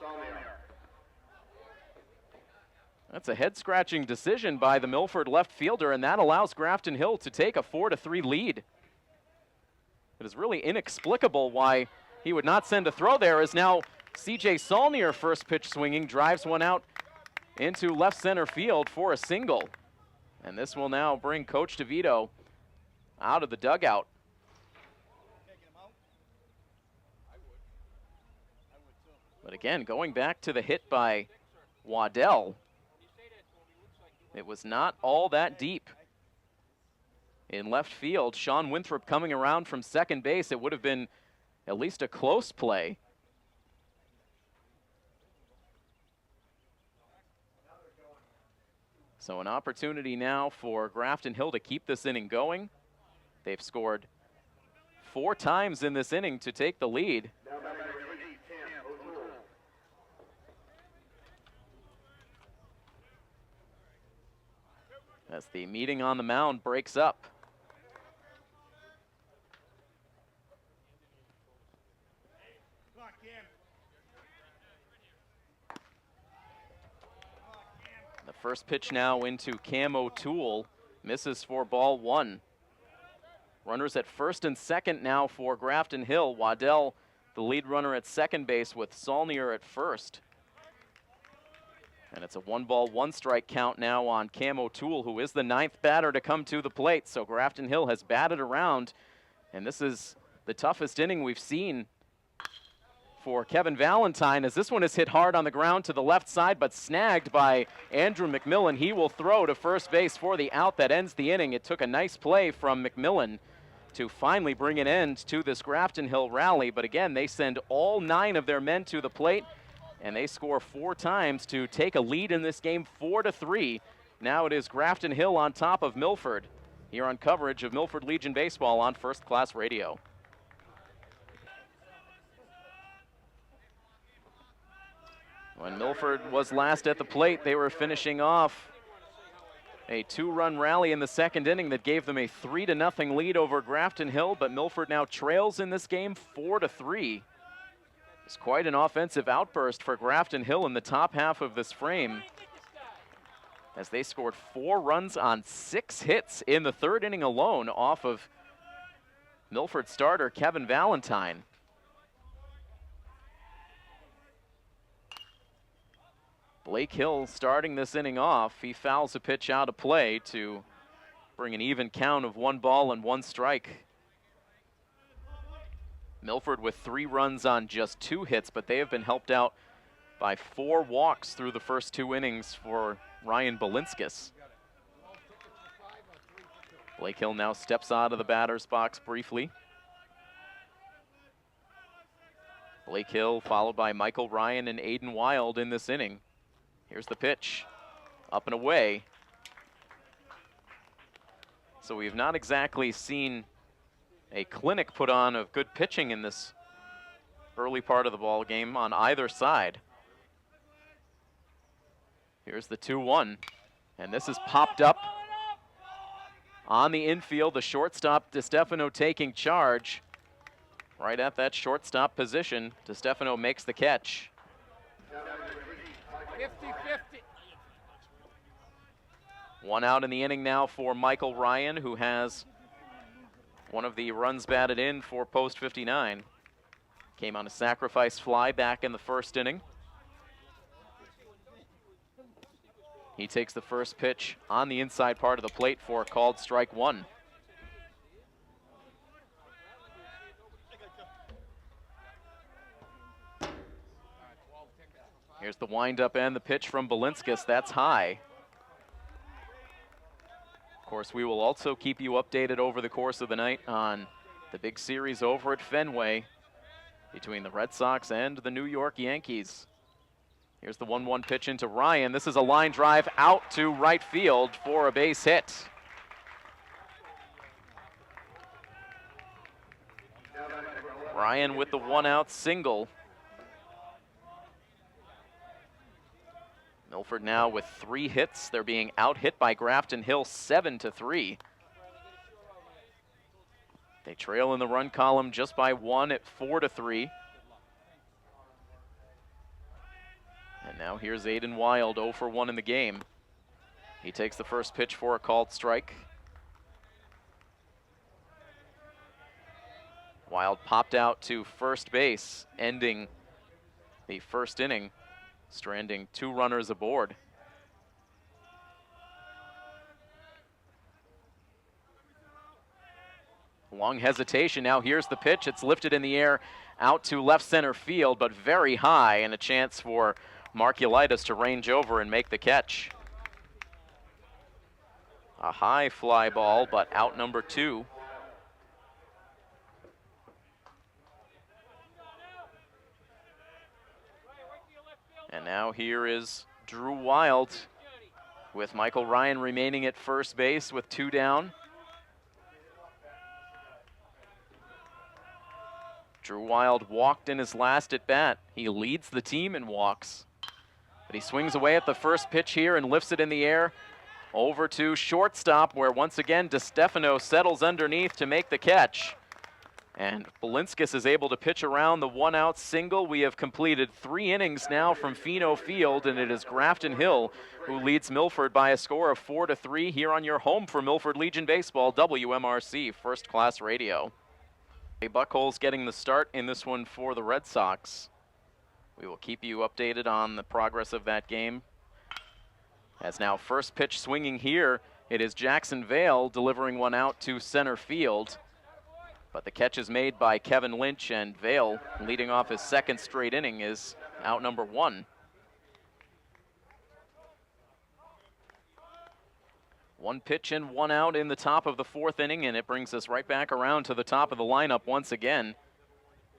That's a head-scratching decision by the Milford left fielder, and that allows Grafton Hill to take a 4-3 lead. It is really inexplicable why he would not send a throw there, as now C.J. Saulnier, first pitch swinging, drives one out into left center field for a single. And this will now bring Coach DeVito out of the dugout. But again, going back to the hit by Waddell, it was not all that deep. In left field, Sean Winthrop coming around from second base. It would have been at least a close play. So an opportunity now for Grafton Hill to keep this inning going. They've scored 4 times in this inning to take the lead. As the meeting on the mound breaks up. The first pitch now into Cam O'Toole, misses for ball 1. Runners at first and second now for Grafton Hill. Waddell, the lead runner at second base, with Saulnier at first. And it's a 1-ball, 1-strike count now on Cam O'Toole, who is the 9th batter to come to the plate. So Grafton Hill has batted around, and this is the toughest inning we've seen for Kevin Valentine, as this one is hit hard on the ground to the left side, but snagged by Andrew McMillan. He will throw to first base for the out that ends the inning. It took a nice play from McMillan to finally bring an end to this Grafton Hill rally. But again, they send all 9 of their men to the plate, and they score 4 times to take a lead in this game, 4-3. Now it is Grafton Hill on top of Milford, here on coverage of Milford Legion Baseball on First Class Radio. When Milford was last at the plate, they were finishing off a 2-run rally in the second inning that gave them a 3-0 lead over Grafton Hill, but Milford now trails in this game 4-3. It's quite an offensive outburst for Grafton Hill in the top half of this frame, as they scored 4 runs on 6 hits in the third inning alone off of Milford starter Kevin Valentine. Blake Hill starting this inning off. He fouls a pitch out of play to bring an even count of 1 ball and 1 strike. Milford with 3 runs on just 2 hits, but they have been helped out by 4 walks through the first 2 innings for Ryan Balinskis. Blake Hill now steps out of the batter's box briefly. Blake Hill followed by Michael Ryan and Aiden Wild in this inning. Here's the pitch, up and away. So we have not exactly seen a clinic put on of good pitching in this early part of the ball game on either side. Here's the 2-1, and this is popped up on the infield. The shortstop, DeStefano, taking charge. Right at that shortstop position, DeStefano makes the catch. 50-50. 1 out in the inning now for Michael Ryan, who has one of the runs batted in for post 59. Came on a sacrifice fly back in the first inning. He takes the first pitch on the inside part of the plate for a called strike 1. Here's the windup and the pitch from Balinskis. That's high. Of course, we will also keep you updated over the course of the night on the big series over at Fenway between the Red Sox and the New York Yankees. Here's the 1-1 pitch into Ryan. This is a line drive out to right field for a base hit. Ryan with the 1-out single. Milford now with 3 hits. They're being out-hit by Grafton Hill 7-3. They trail in the run column just by 1 at 4-3. And now here's Aiden Wild, 0 for 1 in the game. He takes the first pitch for a called strike. Wild popped out to first base, ending the first inning, stranding 2 runners aboard. Long hesitation, now here's the pitch. It's lifted in the air out to left center field, but very high, and a chance for Markulitis to range over and make the catch. A high fly ball, but out number 2. And now here is Drew Wild with Michael Ryan remaining at first base with 2 down. Drew Wild walked in his last at bat. He leads the team in walks. But he swings away at the first pitch here and lifts it in the air over to shortstop, where once again DeStefano settles underneath to make the catch. And Balinskis is able to pitch around the 1-out single. We have completed 3 innings now from Pheno Field, and it is Grafton Hill who leads Milford by a score of 4-3 here on your home for Milford Legion Baseball, WMRC First Class Radio. Buckholes getting the start in this one for the Red Sox. We will keep you updated on the progress of that game. As now first pitch swinging here, it is Jackson Vale delivering one out to center field. But the catch is made by Kevin Lynch, and Vale, leading off his 2nd straight inning, is out number 1. 1 pitch and 1 out in the top of the 4th inning, and it brings us right back around to the top of the lineup once again.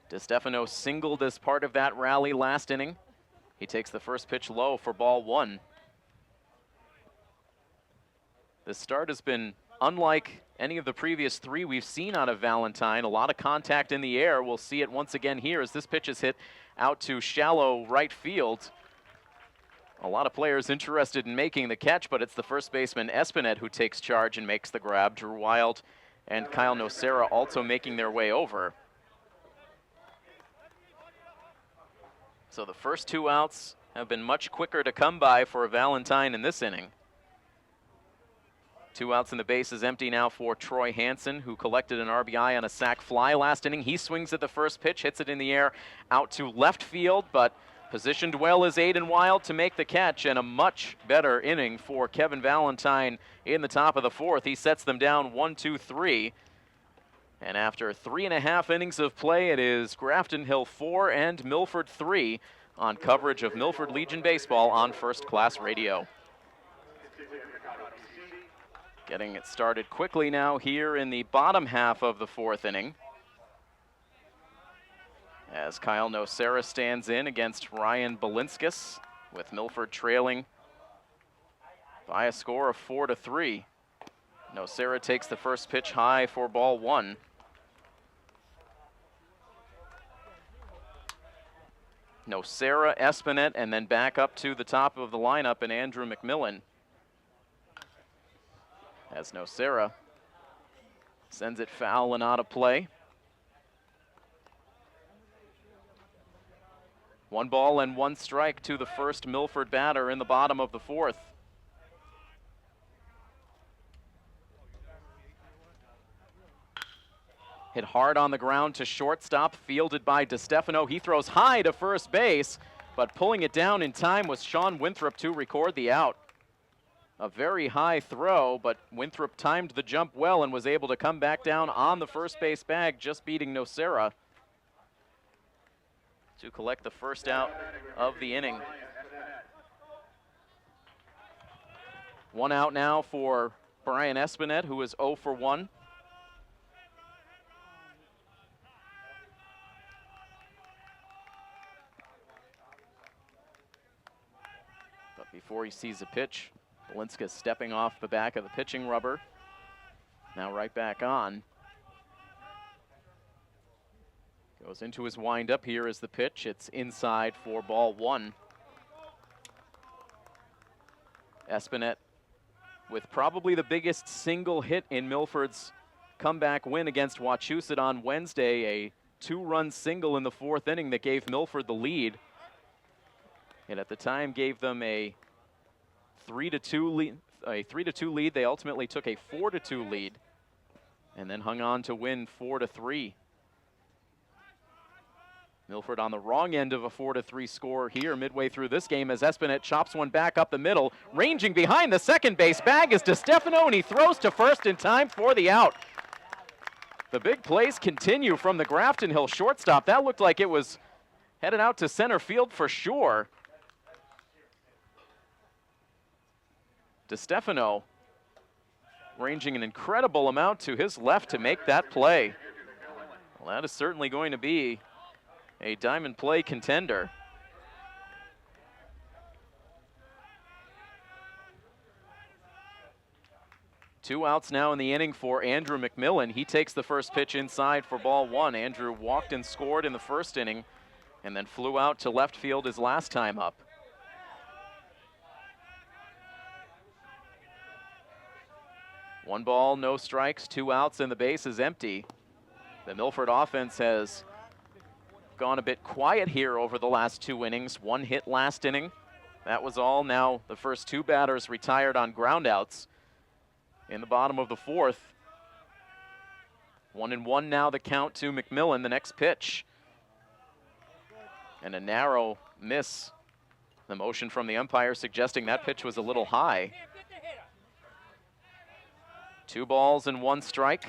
DeStefano singled as part of that rally last inning. He takes the first pitch low for ball 1. The start has been unlike any of the previous 3 we've seen out of Valentine. A lot of contact in the air. We'll see it once again here as this pitch is hit out to shallow right field. A lot of players interested in making the catch, but it's the first baseman Espinette who takes charge and makes the grab. Drew Wild and Kyle Nocera also making their way over. So the first 2 outs have been much quicker to come by for Valentine in this inning. 2 outs and the base is empty now for Troy Hansen, who collected an RBI on a sac fly last inning. He swings at the first pitch, hits it in the air out to left field, but positioned well is Aiden Wild to make the catch, and a much better inning for Kevin Valentine in the top of the 4th. He sets them down 1-2-3. And after 3.5 innings of play, it is Grafton Hill 4 and Milford 3 on coverage of Milford Legion Baseball on First Class Radio. Getting it started quickly now here in the bottom half of the 4th inning, as Kyle Nocera stands in against Ryan Balinskis, with Milford trailing by a score of 4-3. Nocera takes the first pitch high for ball 1. Nocera, Espinette, and then back up to the top of the lineup and Andrew McMillan. As Nocera sends it foul and out of play. 1 ball and 1 strike to the first Milford batter in the bottom of the 4th. Hit hard on the ground to shortstop, fielded by DeStefano. He throws high to first base, but pulling it down in time was Sean Winthrop to record the out. A very high throw, but Winthrop timed the jump well and was able to come back down on the first base bag, just beating Nocera to collect the first out of the inning. 1 out now for Brian Espinette, who is 0 for 1. But before he sees a pitch, Balinskis stepping off the back of the pitching rubber. Now right back on. Goes into his windup. Here is the pitch. It's inside for ball 1. Espinette with probably the biggest single hit in Milford's comeback win against Wachusett on Wednesday, a 2-run single in the 4th inning that gave Milford the lead. And at the time gave them a 3-2 lead. They ultimately took a 4-2 lead and then hung on to win 4-3. Milford on the wrong end of a 4-3 score here midway through this game as Espinette chops one back up the middle. Ranging behind the second base bag is DeStefano, and he throws to first in time for the out. The big plays continue from the Grafton Hill shortstop. That looked like it was headed out to center field for sure. DeStefano ranging an incredible amount to his left to make that play. Well, that is certainly going to be a diamond play contender. Two outs now in the inning for Andrew McMillan. He takes the first pitch inside for ball 1. Andrew walked and scored in the first inning and then flew out to left field his last time up. One ball, no strikes, 2 outs, and the base is empty. The Milford offense has gone a bit quiet here over the last 2 innings. 1 hit last inning. That was all. Now the first 2 batters retired on groundouts in the bottom of the 4th. 1-1 now the count to McMillan. The next pitch. And a narrow miss. The motion from the umpire suggesting that pitch was a little high. 2 balls and 1 strike.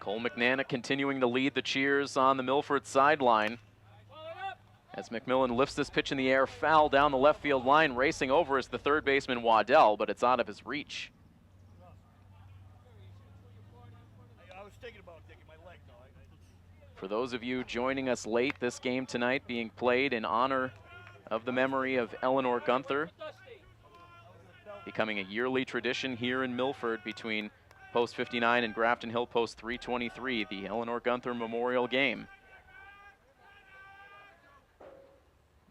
Cole McNana continuing to lead the cheers on the Milford sideline as McMillan lifts this pitch in the air, foul down the left field line. Racing over is the third baseman Waddell, but it's out of his reach. I was thinking about taking my leg, though. For those of you joining us late, this game tonight being played in honor of the memory of Eleanor Guenther, becoming a yearly tradition here in Milford between Post 59 and Grafton Hill Post 323, the Eleanor Guenther Memorial Game.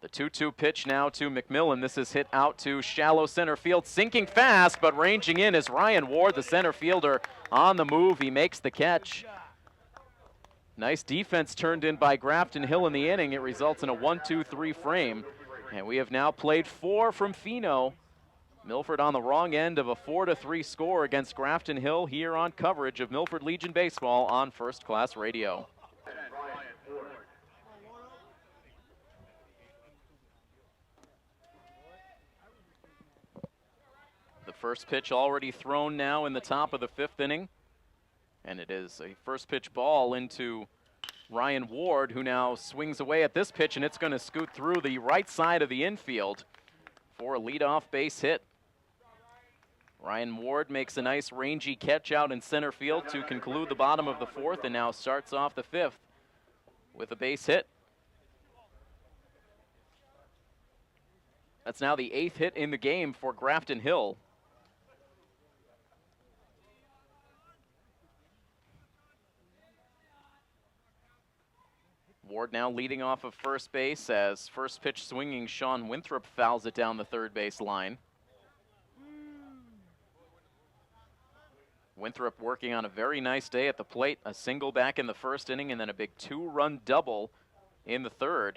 The 2-2 pitch now to McMillan. This is hit out to shallow center field, sinking fast, but ranging in is Ryan Ward, the center fielder, on the move. He makes the catch. Nice defense turned in by Grafton Hill in the inning. It results in a 1-2-3 frame, and we have now played 4 from Pheno. Milford on the wrong end of a 4-3 score against Grafton Hill here on coverage of Milford Legion Baseball on First Class Radio. The first pitch already thrown now in the top of the 5th inning. And it is a first pitch ball into Ryan Ward, who now swings away at this pitch, and it's going to scoot through the right side of the infield for a leadoff base hit. Ryan Ward makes a nice rangy catch out in center field to conclude the bottom of the 4th, and now starts off the 5th with a base hit. That's now the 8th hit in the game for Grafton Hill. Ward now leading off of first base as first pitch swinging Sean Winthrop fouls it down the third base line. Winthrop working on a very nice day at the plate. A single back in the first inning and then a big 2-run double in the 3rd.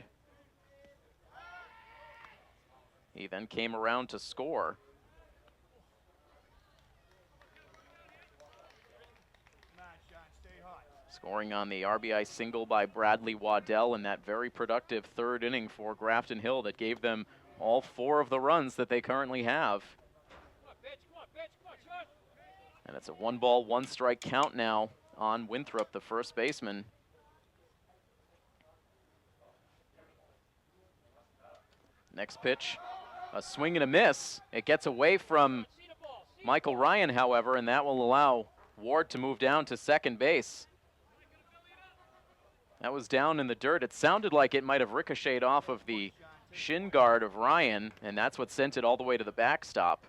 He then came around to score. Scoring on the RBI single by Bradley Waddell in that very productive 3rd inning for Grafton Hill that gave them all 4 of the runs that they currently have. And it's a 1-ball, 1-strike count now on Winthrop, the first baseman. Next pitch, a swing and a miss. It gets away from Michael Ryan, however, and that will allow Ward to move down to second base. That was down in the dirt. It sounded like it might have ricocheted off of the shin guard of Ryan, and that's what sent it all the way to the backstop.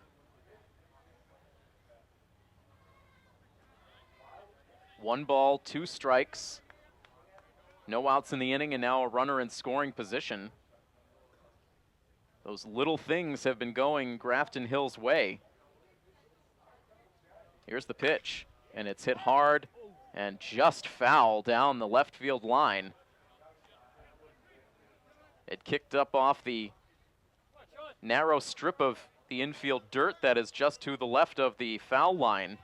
One ball, 2 strikes. No outs in the inning, and now a runner in scoring position. Those little things have been going Grafton Hill's way. Here's the pitch, and it's hit hard and just foul down the left field line. It kicked up off the narrow strip of the infield dirt that is just to the left of the foul line.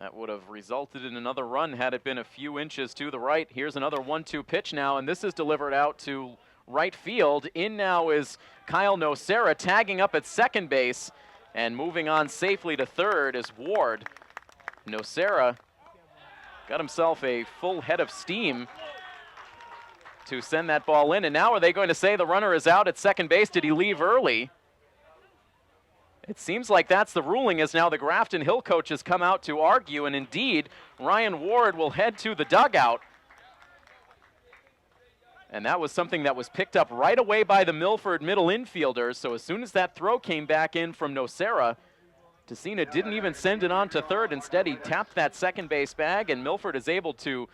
That would have resulted in another run had it been a few inches to the right. Here's another 1-2 pitch now, and this is delivered out to right field. In now is Kyle Nocera, tagging up at second base, and moving on safely to third is Ward. Nocera got himself a full head of steam to send that ball in, and now are they going to say the runner is out at second base? Did he leave early? It seems like that's the ruling, as now the Grafton Hill coach has come out to argue, and indeed, Ryan Ward will head to the dugout. And that was something that was picked up right away by the Milford middle infielders, so as soon as that throw came back in from Nocera, Tessina didn't even send it on to third. Instead, he tapped that second base bag, and Milford is able to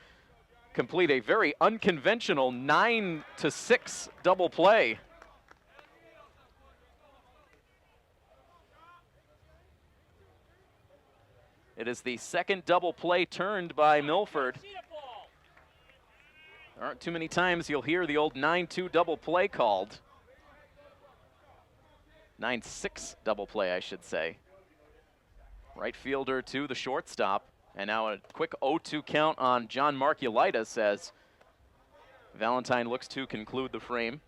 complete a very unconventional 9-6 double play. It is the second double play turned by Milford. There aren't too many times you'll hear the old 9-2 double play called. 9-6 double play, I should say. Right fielder to the shortstop. And now a quick 0-2 count on John Markulitis as Valentine looks to conclude the frame.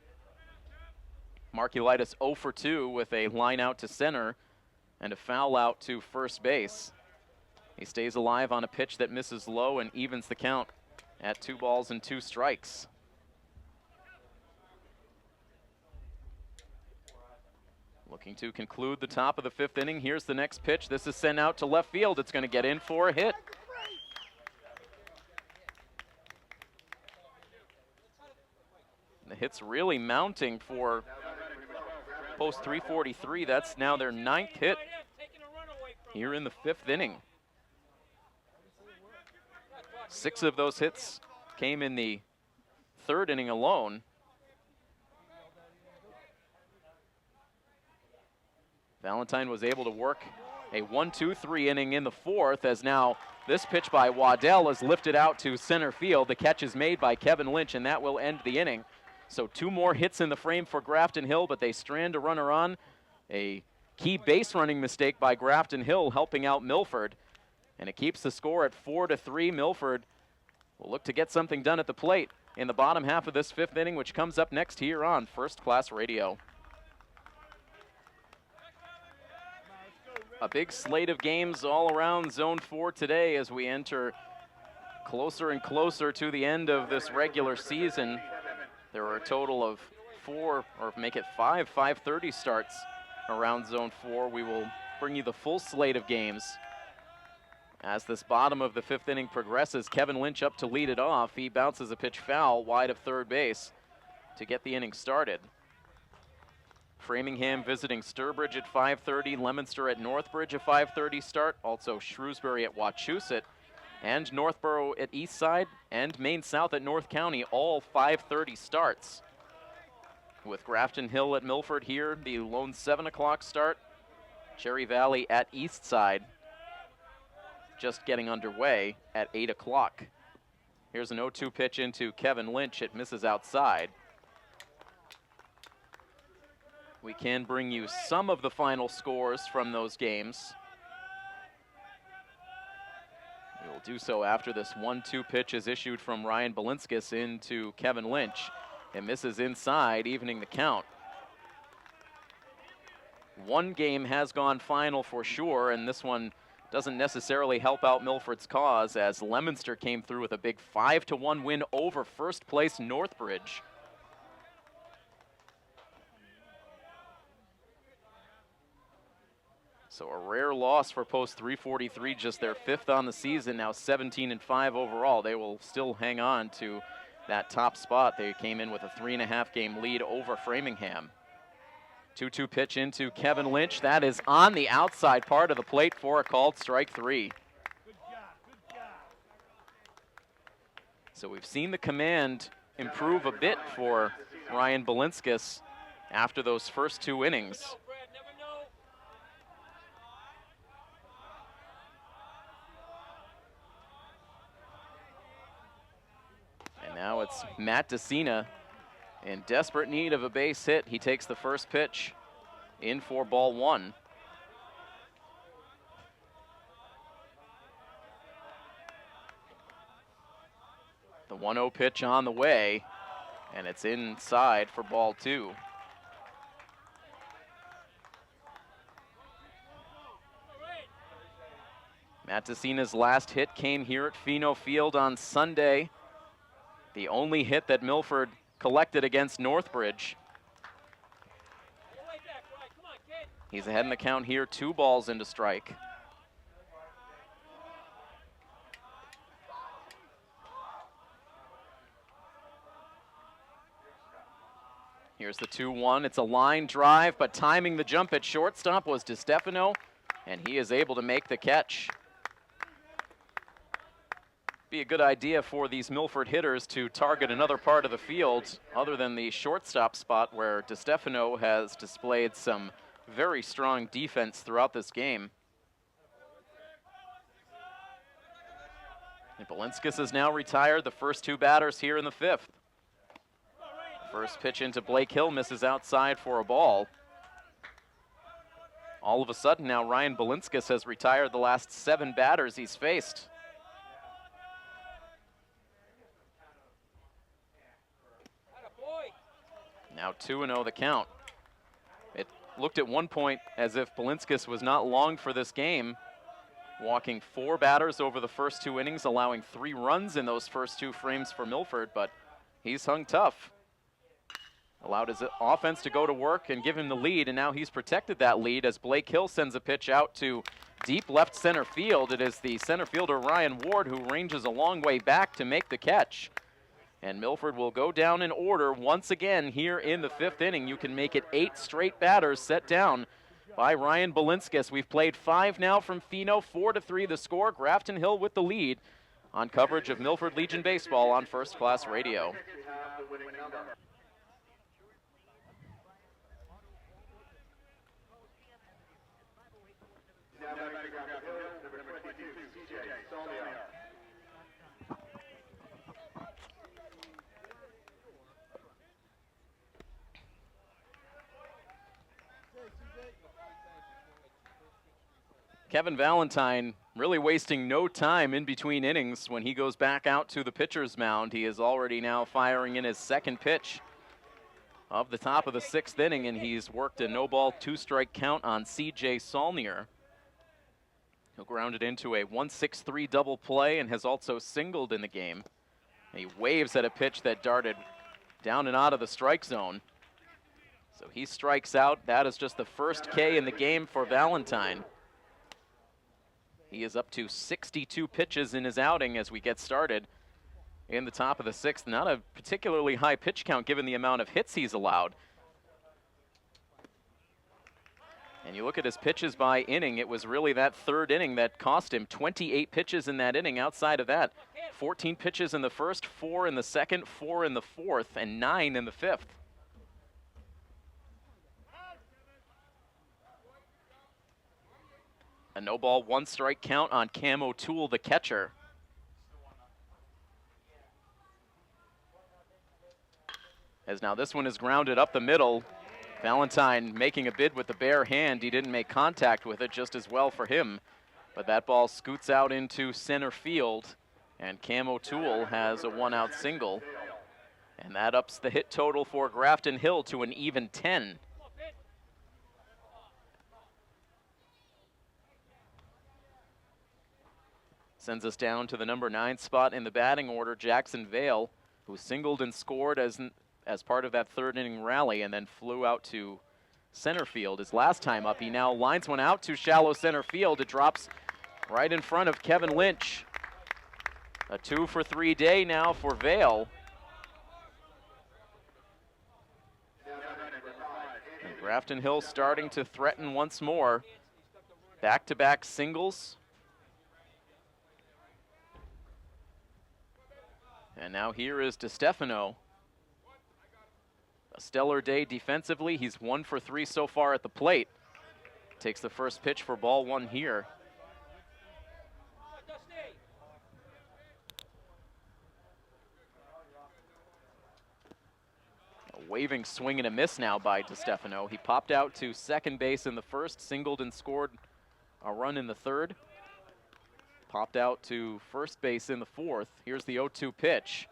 Markulitis 0 for 2 with a line out to center and a foul out to first base. He stays alive on a pitch that misses low and evens the count at 2 balls and 2 strikes. Looking to conclude the top of the 5th inning. Here's the next pitch. This is sent out to left field. It's going to get in for a hit. The hit's really mounting for post 343. That's now their 9th hit here in the 5th inning. 6 of those hits came in the 3rd inning alone. Valentine was able to work a 1-2-3 inning in the 4th, as now this pitch by Waddell is lifted out to center field. The catch is made by Kevin Lynch, and that will end the inning. So 2 more hits in the frame for Grafton Hill, but they strand a runner on. A key base running mistake by Grafton Hill helping out Milford. And it keeps the score at 4-3. Milford will look to get something done at the plate in the bottom half of this 5th inning, which comes up next here on First Class Radio. A big slate of games all around Zone 4 today as we enter closer and closer to the end of this regular season. There are a total of 4, or make it 5, 5:30 starts around Zone 4. We will bring you the full slate of games. As this bottom of the 5th inning progresses, Kevin Lynch up to lead it off. He bounces a pitch foul wide of third base to get the inning started. Framingham visiting Sturbridge at 5:30, Leominster at Northbridge at 5:30 start, also Shrewsbury at Wachusett, and Northborough at Eastside, and Maine South at North County, all 5:30 starts. With Grafton Hill at Milford here, the lone 7 o'clock start. Cherry Valley at Eastside just getting underway at 8 o'clock. Here's an 0-2 pitch into Kevin Lynch. It misses outside. We can bring you some of the final scores from those games. We will do so after this 1-2 pitch is issued from Ryan Balinskis into Kevin Lynch. It misses inside, evening the count. One game has gone final for sure, and this one doesn't necessarily help out Milford's cause, as Leominster came through with a big 5-1 win over first place Northbridge. So a rare loss for post 343, just their 5th on the season, now 17-5 overall. They will still hang on to that top spot. They came in with a 3.5 game lead over Framingham. 2-2 pitch into Kevin Lynch. That is on the outside part of the plate for a called strike 3. Good job. So we've seen the command improve a bit for Ryan Balinskis after those first 2 innings. Never know, Brad, never know. And now it's Matt DeCina in desperate need of a base hit. He takes the first pitch in for ball 1. The 1-0 pitch on the way, and it's inside for ball 2. Matt DeCina's last hit came here at Pheno Field on Sunday. The only hit that Milford collected against Northbridge. Go way back, right. Come on, kid. He's ahead in the count here, 2 balls into strike. Here's the 2-1. It's a line drive, but timing the jump at shortstop was DeStefano, and he is able to make the catch. Be a good idea for these Milford hitters to target another part of the field other than the shortstop spot where DeStefano has displayed some very strong defense throughout this game. And Balinskis is now retired, the first 2 batters here in the 5th. First pitch into Blake Hill misses outside for a ball. All of a sudden now Ryan Balinskis has retired the last 7 batters he's faced. Now 2-0 the count. It looked at one point as if Balinskis was not long for this game, walking 4 batters over the first 2 innings, allowing 3 runs in those first 2 frames for Milford, but he's hung tough. Allowed his offense to go to work and give him the lead, and now he's protected that lead as Blake Hill sends a pitch out to deep left center field. It is the center fielder Ryan Ward who ranges a long way back to make the catch. And Milford will go down in order once again here in the 5th inning. You can make it 8 straight batters set down by Ryan Balinskis. We've played 5 now from Pheno, 4-3 the score. Grafton Hill with the lead on coverage of Milford Legion Baseball on First Class Radio. Kevin Valentine really wasting no time in between innings when he goes back out to the pitcher's mound. He is already now firing in his 2nd pitch of the top of the 6th inning, and he's worked a no-ball 2-strike count on C.J. Saulnier. He'll ground it into a 1-6-3 double play and has also singled in the game. And he waves at a pitch that darted down and out of the strike zone. So he strikes out. That is just the first K in the game for Valentine. He is up to 62 pitches in his outing as we get started in the top of the 6th. Not a particularly high pitch count given the amount of hits he's allowed. And you look at his pitches by inning, it was really that 3rd inning that cost him 28 pitches in that inning. Outside of that, 14 pitches in the 1st, 4 in the 2nd, 4 in the 4th, and 9 in the 5th. A no-ball 1-strike count on Cam O'Toole, the catcher. As now this one is grounded up the middle. Valentine making a bid with the bare hand. He didn't make contact with it, just as well for him. But that ball scoots out into center field, and Cam O'Toole has a 1-out single. And that ups the hit total for Grafton Hill to an even 10. Sends us down to the number 9 spot in the batting order, Jackson Vale, who singled and scored as part of that 3rd inning rally and then flew out to center field. His last time up, he now lines one out to shallow center field. It drops right in front of Kevin Lynch. A 2-for-3 day now for Vale. And Grafton Hill starting to threaten once more. Back-to-back singles. And now here is DeStefano. A stellar day defensively. He's 1 for 3 so far at the plate. Takes the first pitch for ball 1 here. A waving swing and a miss now by DeStefano. He popped out to second base in the first, singled and scored a run in the third. Popped out to first base in the fourth. Here's the 0-2 pitch.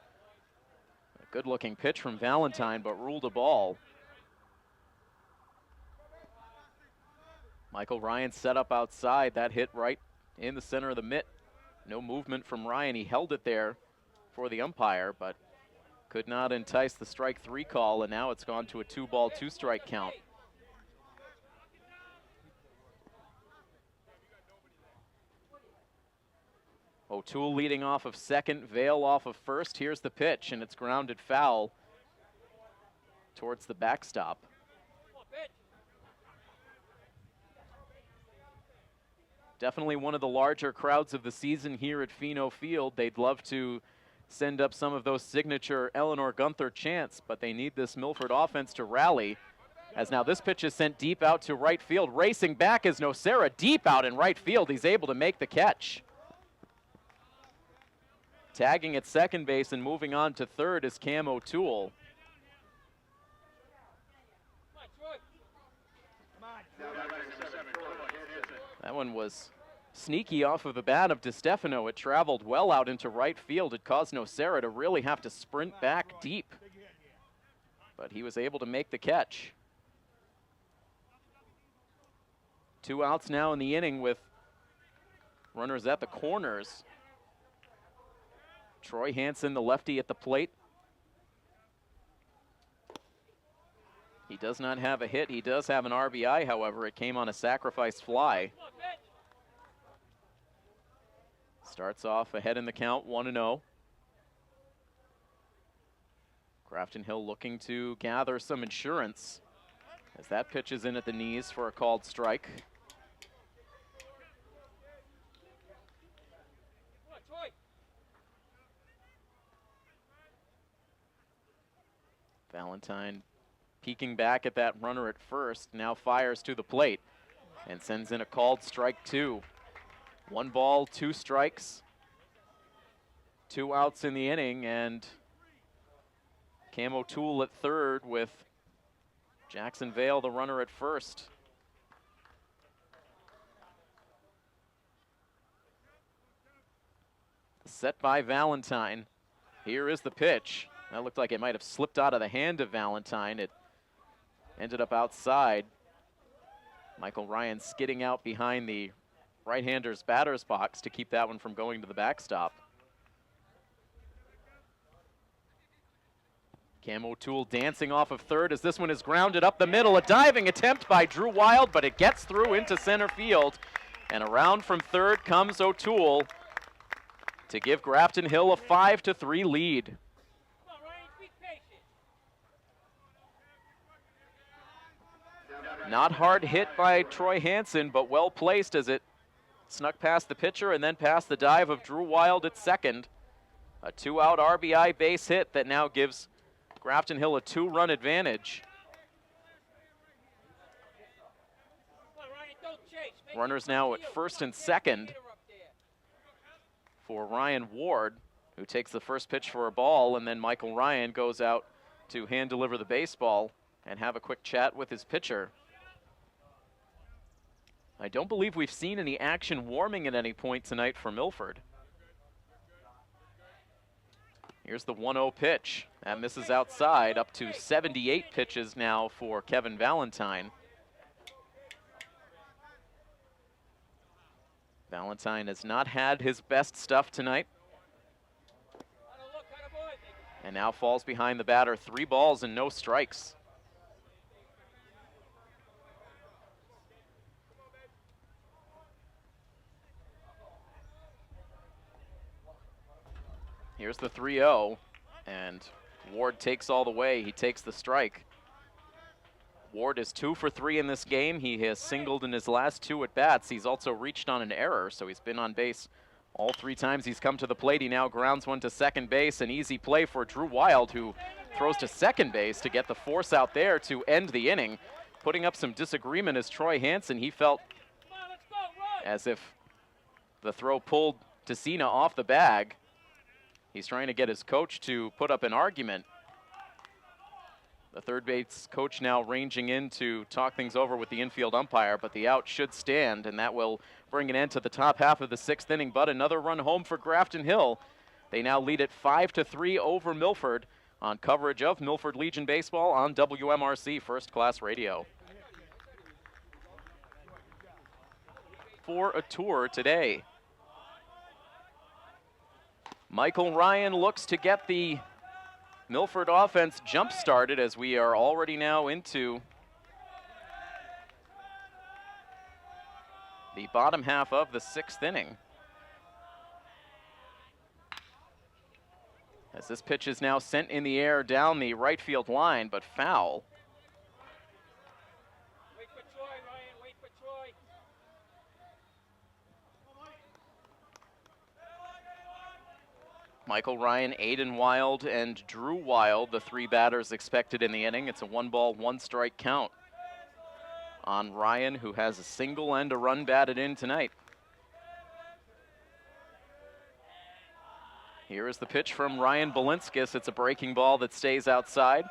A good-looking pitch from Valentine, but ruled a ball. Michael Ryan set up outside. That hit right in the center of the mitt. No movement from Ryan. He held it there for the umpire, but could not entice the strike 3 call, and now it's gone to a 2-ball, 2-strike count. O'Toole leading off of second, Vail off of first. Here's the pitch, and it's grounded foul towards the backstop. Definitely one of the larger crowds of the season here at Pheno Field. They'd love to send up some of those signature Eleanor Guenther chants, but they need this Milford offense to rally. As now this pitch is sent deep out to right field. Racing back is Nocera, deep out in right field. He's able to make the catch. Tagging at second base and moving on to third is Cam O'Toole. That one was sneaky off of the bat of DeStefano. It traveled well out into right field. It caused Nocera to really have to sprint back deep, but he was able to make the catch. 2 outs now in the inning with runners at the corners. Troy Hansen, the lefty at the plate. He does not have a hit. He does have an RBI, however. It came on a sacrifice fly. Starts off ahead in the count, 1-0. Grafton Hill looking to gather some insurance as that pitch is in at the knees for a called strike. Valentine peeking back at that runner at first, now fires to the plate and sends in a called strike 2. 1 ball, 2 strikes, 2 outs in the inning, and Cam O'Toole at third with Jackson Vail, the runner, at first. Set by Valentine. Here is the pitch. That looked like it might have slipped out of the hand of Valentine. It ended up outside. Michael Ryan skidding out behind the right-hander's batter's box to keep that one from going to the backstop. Cam O'Toole dancing off of third as this one is grounded up the middle. A diving attempt by Drew Wild, but it gets through into center field. And around from third comes O'Toole to give Grafton Hill a 5-3 lead. Not hard hit by Troy Hansen, but well placed as it snuck past the pitcher and then past the dive of Drew Wild at second. A 2-out RBI base hit that now gives Grafton Hill a 2-run advantage. Runners now at first and second for Ryan Ward, who takes the first pitch for a ball, and then Michael Ryan goes out to hand deliver the baseball and have a quick chat with his pitcher. I don't believe we've seen any action warming at any point tonight for Milford. Here's the 1-0 pitch. That misses outside, up to 78 pitches now for Kevin Valentine. Valentine has not had his best stuff tonight. And now falls behind the batter. 3 balls and no strikes. Here's the 3-0, and Ward takes all the way. He takes the strike. Ward is 2 for 3 in this game. He has singled in his last 2 at-bats. He's also reached on an error, so he's been on base All 3 times he's come to the plate, he now grounds one to second base. An easy play for Drew Wild, who throws to second base to get the force out there to end the inning. Putting up some disagreement is Troy Hansen. He felt as if the throw pulled Tessina off the bag. He's trying to get his coach to put up an argument. The third base coach now ranging in to talk things over with the infield umpire, but the out should stand, and that will bring an end to the top half of the 6th inning. But another run home for Grafton Hill. They now lead it 5-3 over Milford on coverage of Milford Legion Baseball on WMRC First Class Radio. For a tour today, Michael Ryan looks to get the Milford offense jump-started as we are already now into the bottom half of the 6th inning. As this pitch is now sent in the air down the right field line, but foul. Wait for Troy, Ryan. Wait for Troy. Michael Ryan, Aiden Wild, and Drew Wild, the 3 batters expected in the inning. It's a 1-ball, 1-strike count on Ryan, who has a single and a run batted in tonight. Here is the pitch from Ryan Balinskis. It's a breaking ball that stays outside.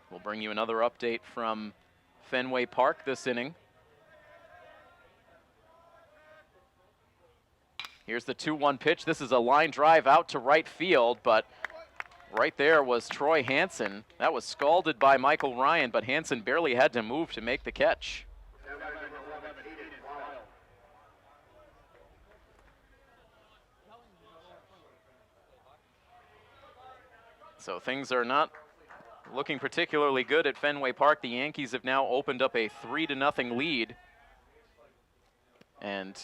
We'll bring you another update from Fenway Park this inning. Here's the 2-1 pitch. This is a line drive out to right field, but right there was Troy Hansen. That was scalded by Michael Ryan, but Hansen barely had to move to make the catch. So things are not looking particularly good at Fenway Park. The Yankees have now opened up a 3-0 lead. And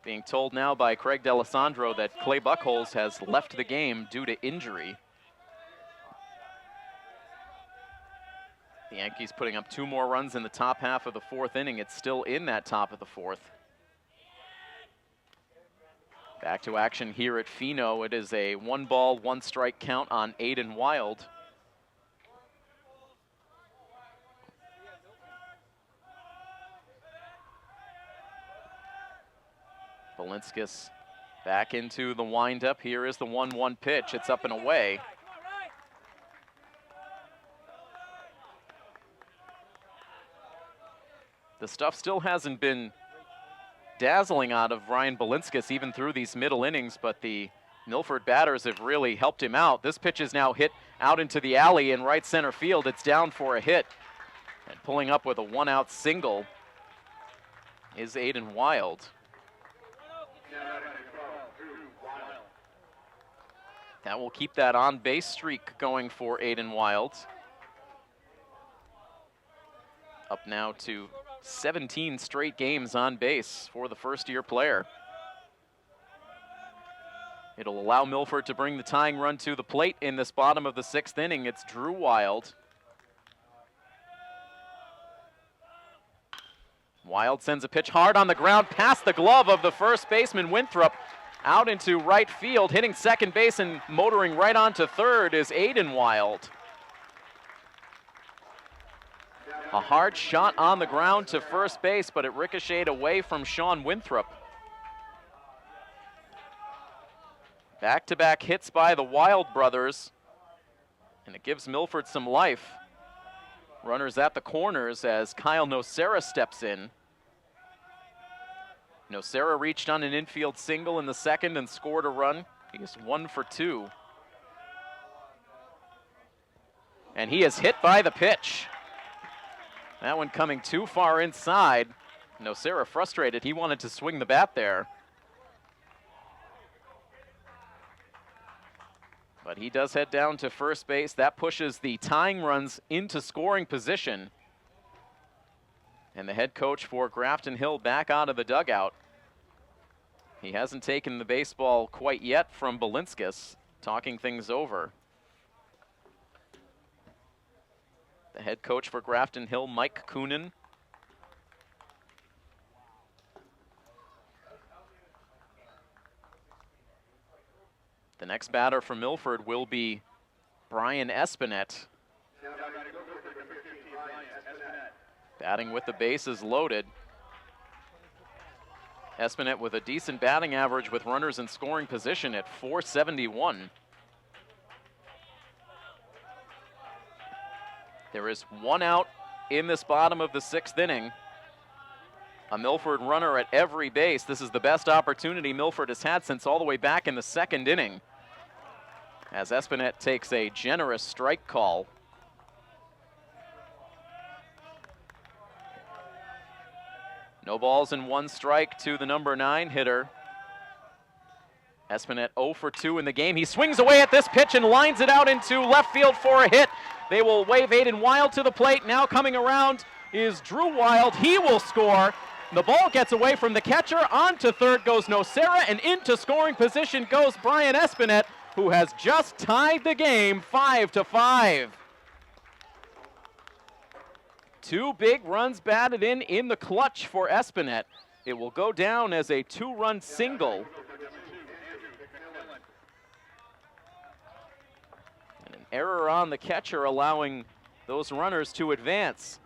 being told now by Craig D'Alessandro that Clay Buckholz has left the game due to injury. The Yankees putting up 2 more runs in the top half of the 4th inning. It's still in that top of the 4th. Back to action here at Pheno. It is a 1-ball, 1-strike count on Aiden Wild. Balinskis back into the windup. Here is the 1-1 pitch. It's up and away. The stuff still hasn't been dazzling out of Ryan Balinskis even through these middle innings, but the Milford batters have really helped him out. This pitch is now hit out into the alley in right center field. It's down for a hit. And pulling up with a 1-out single is Aiden Wild. That will keep that on-base streak going for Aiden Wild. Up now to 17 straight games on base for the first-year player. It'll allow Milford to bring the tying run to the plate in this bottom of the 6th inning. It's Drew Wild. Wild sends a pitch hard on the ground past the glove of the first baseman Winthrop. Out into right field, hitting second base and motoring right onto third is Aiden Wild. A hard shot on the ground to first base, but it ricocheted away from Sean Winthrop. Back-to-back hits by the Wild brothers, and it gives Milford some life. Runners at the corners as Kyle Nocera steps in. Nocera reached on an infield single in the 2nd and scored a run. He is 1 for 2. And he is hit by the pitch. That one coming too far inside. Nocera frustrated. He wanted to swing the bat there. But he does head down to first base. That pushes the tying runs into scoring position. And the head coach for Grafton Hill back out of the dugout. He hasn't taken the baseball quite yet from Balinskis, talking things over. The head coach for Grafton Hill, Mike Coonan. next batter for Milford will be Brian Espinette. Batting with the bases loaded. Espinette with a decent batting average with runners in scoring position at .471. There is one out in this bottom of the 6th inning. A Milford runner at every base. This is the best opportunity Milford has had since all the way back in the 2nd inning, as Espinette takes a generous strike call. No balls and 1 strike to the number 9 hitter. Espinette 0 for 2 in the game. He swings away at this pitch and lines it out into left field for a hit. They will wave Aiden Wild to the plate. Now coming around is Drew Wild. He will score. The ball gets away from the catcher. On to third goes Nocera, and into scoring position goes Brian Espinette, who has just tied the game 5-5. 2 big runs batted in the clutch for Espinette. It will go down as a 2-run single. And an error on the catcher allowing those runners to advance.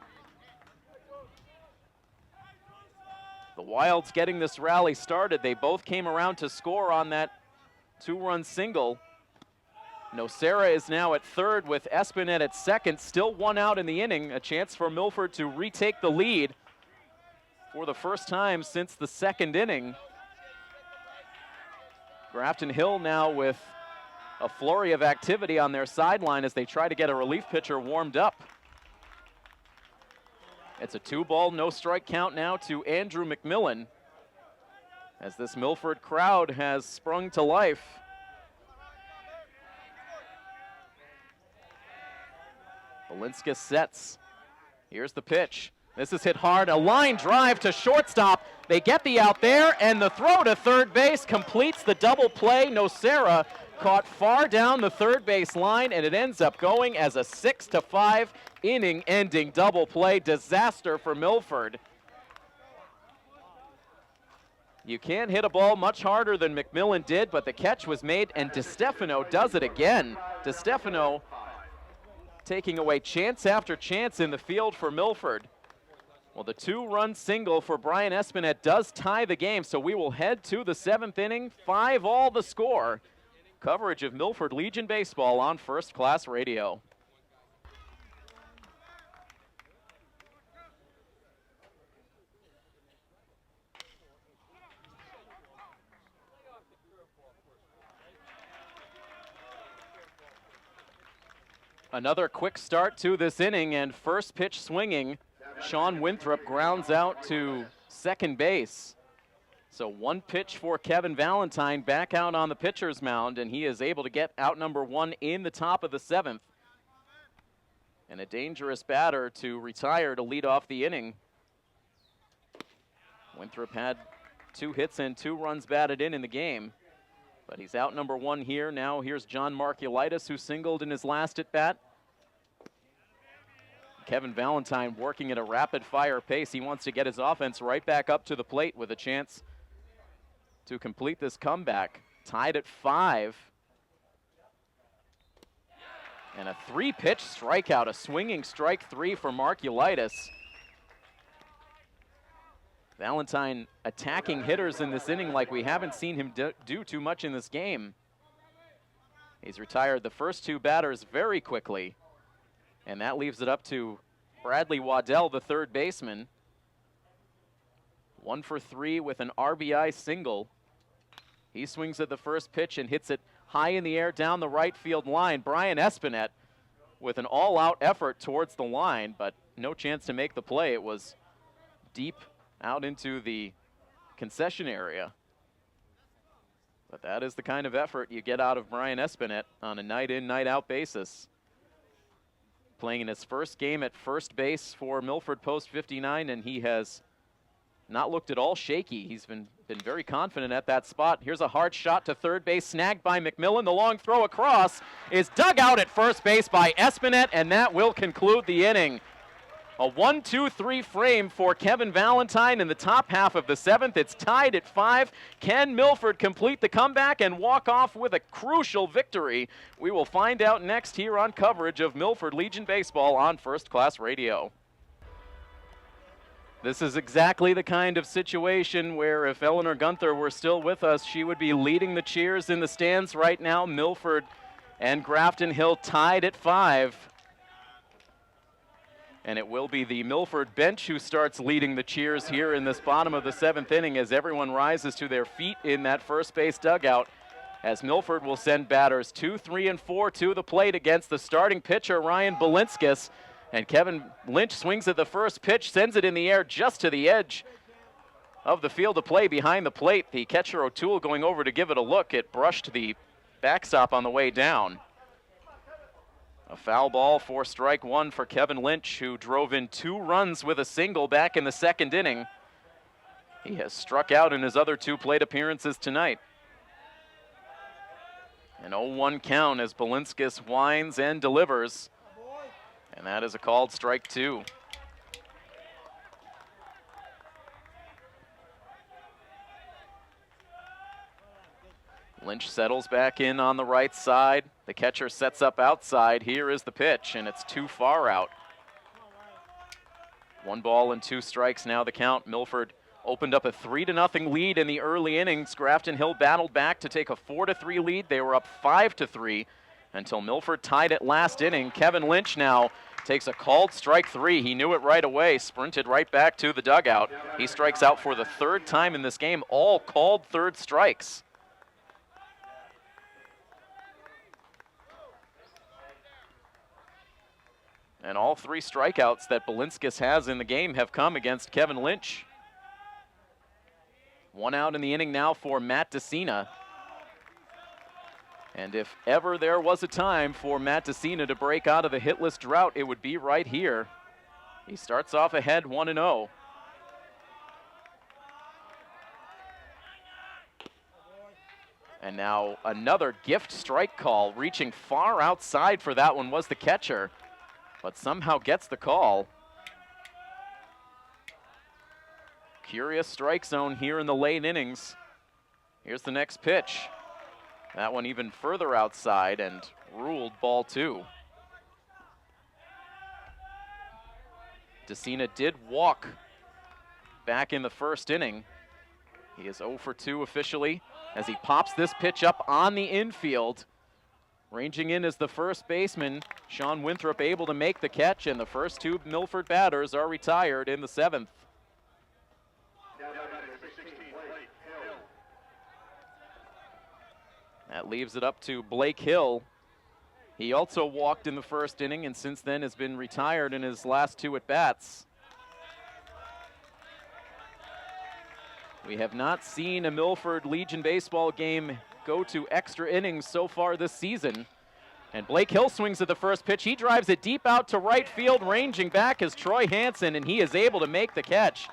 The Wilds getting this rally started. They both came around to score on that 2-run single. Nocera is now at third with Espinette at second. Still 1 out in the inning. A chance for Milford to retake the lead for the first time since the 2nd inning. Grafton Hill now with a flurry of activity on their sideline as they try to get a relief pitcher warmed up. It's a 2-ball, no strike count now to Andrew McMillan, as this Milford crowd has sprung to life. Balinska sets. Here's the pitch. This is hit hard. A line drive to shortstop. They get the out there, and the throw to third base completes the double play. Nocera caught far down the third base line, and it ends up going as a 6-5 inning-ending double play. Disaster for Milford. You can't hit a ball much harder than McMillan did, but the catch was made, and DeStefano does it again. DeStefano taking away chance after chance in the field for Milford. Well, the 2-run single for Brian Espinette does tie the game, so we will head to the 7th inning. 5-all the score. Coverage of Milford Legion Baseball on First Class Radio. Another quick start to this inning, and first pitch swinging. Sean Winthrop grounds out to second base. So 1 pitch for Kevin Valentine back out on the pitcher's mound, and he is able to get out number 1 in the top of the 7th. And a dangerous batter to retire to lead off the inning. Winthrop had 2 hits and 2 runs batted in the game. But he's out number 1 here. Now here's John Markulitis, who singled in his last at-bat. Kevin Valentine working at a rapid-fire pace. He wants to get his offense right back up to the plate with a chance to complete this comeback. Tied at 5. And a 3-pitch strikeout, a swinging strike 3 for Markulitis. Valentine attacking hitters in this inning like we haven't seen him do too much in this game. He's retired the first 2 batters very quickly, and that leaves it up to Bradley Waddell, the third baseman. 1 for 3 with an RBI single. He swings at the first pitch and hits it high in the air down the right field line. Brian Espinette with an all-out effort towards the line, but no chance to make the play. It was deep out into the concession area. But that is the kind of effort you get out of Brian Espinette on a night-in, night-out basis. Playing in his first game at first base for Milford Post 59, and he has not looked at all shaky. He's been very confident at that spot. Here's a hard shot to third base, snagged by McMillan. The long throw across is dug out at first base by Espinette, and that will conclude the inning. A 1-2-3 frame for Kevin Valentine in the top half of the 7th. It's tied at 5. Can Milford complete the comeback and walk off with a crucial victory? We will find out next here on coverage of Milford Legion Baseball on First Class Radio. This is exactly the kind of situation where if Eleanor Guenther were still with us, she would be leading the cheers in the stands right now. Milford and Grafton Hill tied at 5. And it will be the Milford bench who starts leading the cheers here in this bottom of the 7th inning as everyone rises to their feet in that first base dugout, as Milford will send batters 2, 3, and 4 to the plate against the starting pitcher, Ryan Balinskis. And Kevin Lynch swings at the first pitch, sends it in the air just to the edge of the field of play behind the plate. The catcher O'Toole going over to give it a look. It brushed the backstop on the way down. A foul ball for strike 1 for Kevin Lynch, who drove in 2 runs with a single back in the 2nd inning. He has struck out in his other 2 plate appearances tonight. An 0-1 count as Balinskis winds and delivers. And that is a called strike 2. Lynch settles back in on the right side. The catcher sets up outside. Here is the pitch, and it's too far out. 1 ball and 2 strikes now the count. Milford opened up a 3-0 lead in the early innings. Grafton Hill battled back to take a 4-3 lead. They were up 5-3 until Milford tied it last inning. Kevin Lynch now takes a called strike 3. He knew it right away, sprinted right back to the dugout. He strikes out for the 3rd time in this game, all called 3rd strikes. And all 3 strikeouts that Balinskis has in the game have come against Kevin Lynch. 1 out in the inning now for Matt DeCina. And if ever there was a time for Matt DeCina to break out of the hitless drought, it would be right here. He starts off ahead 1-0. And now another gift strike call. Reaching far outside for that one was the catcher, but somehow gets the call. Curious strike zone here in the late innings. Here's the next pitch. That one even further outside and ruled ball 2. DeCina did walk back in the 1st inning. He is 0 for 2 officially as he pops this pitch up on the infield. Ranging in is the first baseman, Sean Winthrop, able to make the catch, and the first 2 Milford batters are retired in the 7th. That leaves it up to Blake Hill. He also walked in the 1st inning and since then has been retired in his last 2 at-bats. We have not seen a Milford Legion baseball game go to extra innings so far this season. And Blake Hill swings at the first pitch. He drives it deep out to right field. Ranging back is Troy Hansen, and he is able to make the catch.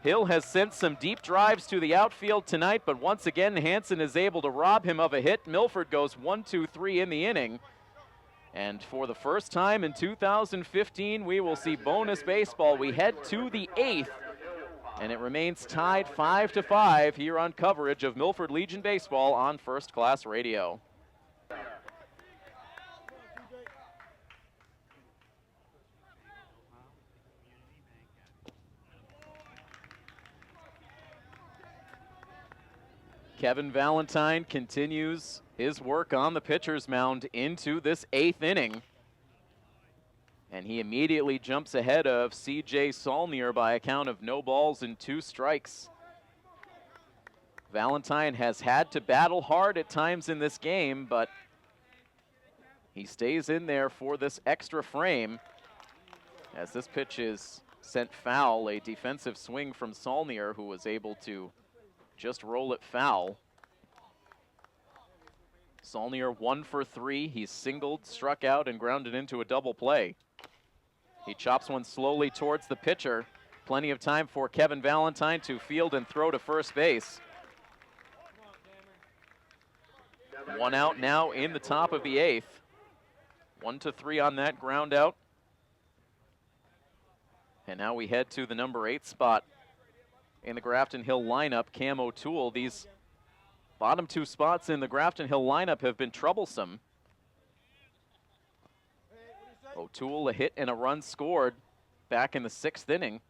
Hill has sent some deep drives to the outfield tonight, but once again, Hansen is able to rob him of a hit. Milford goes 1-2-3 in the inning. And for the first time in 2015, we will see bonus baseball. We head to the 8th, and it remains tied 5-5 here on coverage of Milford Legion Baseball on First Class Radio. Kevin Valentine continues his work on the pitcher's mound into this 8th inning. And he immediately jumps ahead of C.J. Saulnier by a count of no balls and 2 strikes. Valentine has had to battle hard at times in this game, but he stays in there for this extra frame. As this pitch is sent foul, a defensive swing from Saulnier, who was able to just roll it foul. Saulnier 1 for 3. He's singled, struck out, and grounded into a double play. He chops one slowly towards the pitcher. Plenty of time for Kevin Valentine to field and throw to first base. 1 out now in the top of the 8th. 1-3 on that ground out. And now we head to the number 8 spot in the Grafton Hill lineup, Cam O'Toole. These bottom 2 spots in the Grafton Hill lineup have been troublesome. O'Toole, a hit and a run scored back in the 6th inning.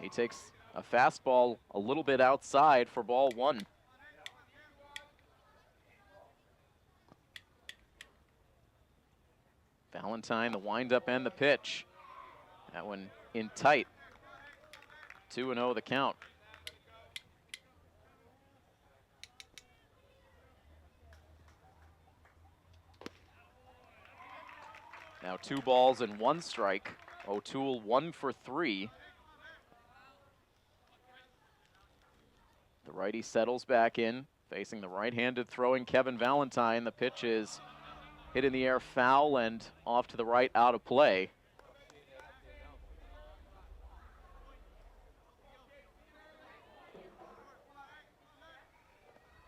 He takes a fastball a little bit outside for ball 1. Valentine, the windup and the pitch. That one in tight. 2-0 the count. Now 2 balls and 1 strike. O'Toole 1 for 3. The righty settles back in, facing the right-handed throwing Kevin Valentine. The pitch is hit in the air, foul, and off to the right, out of play.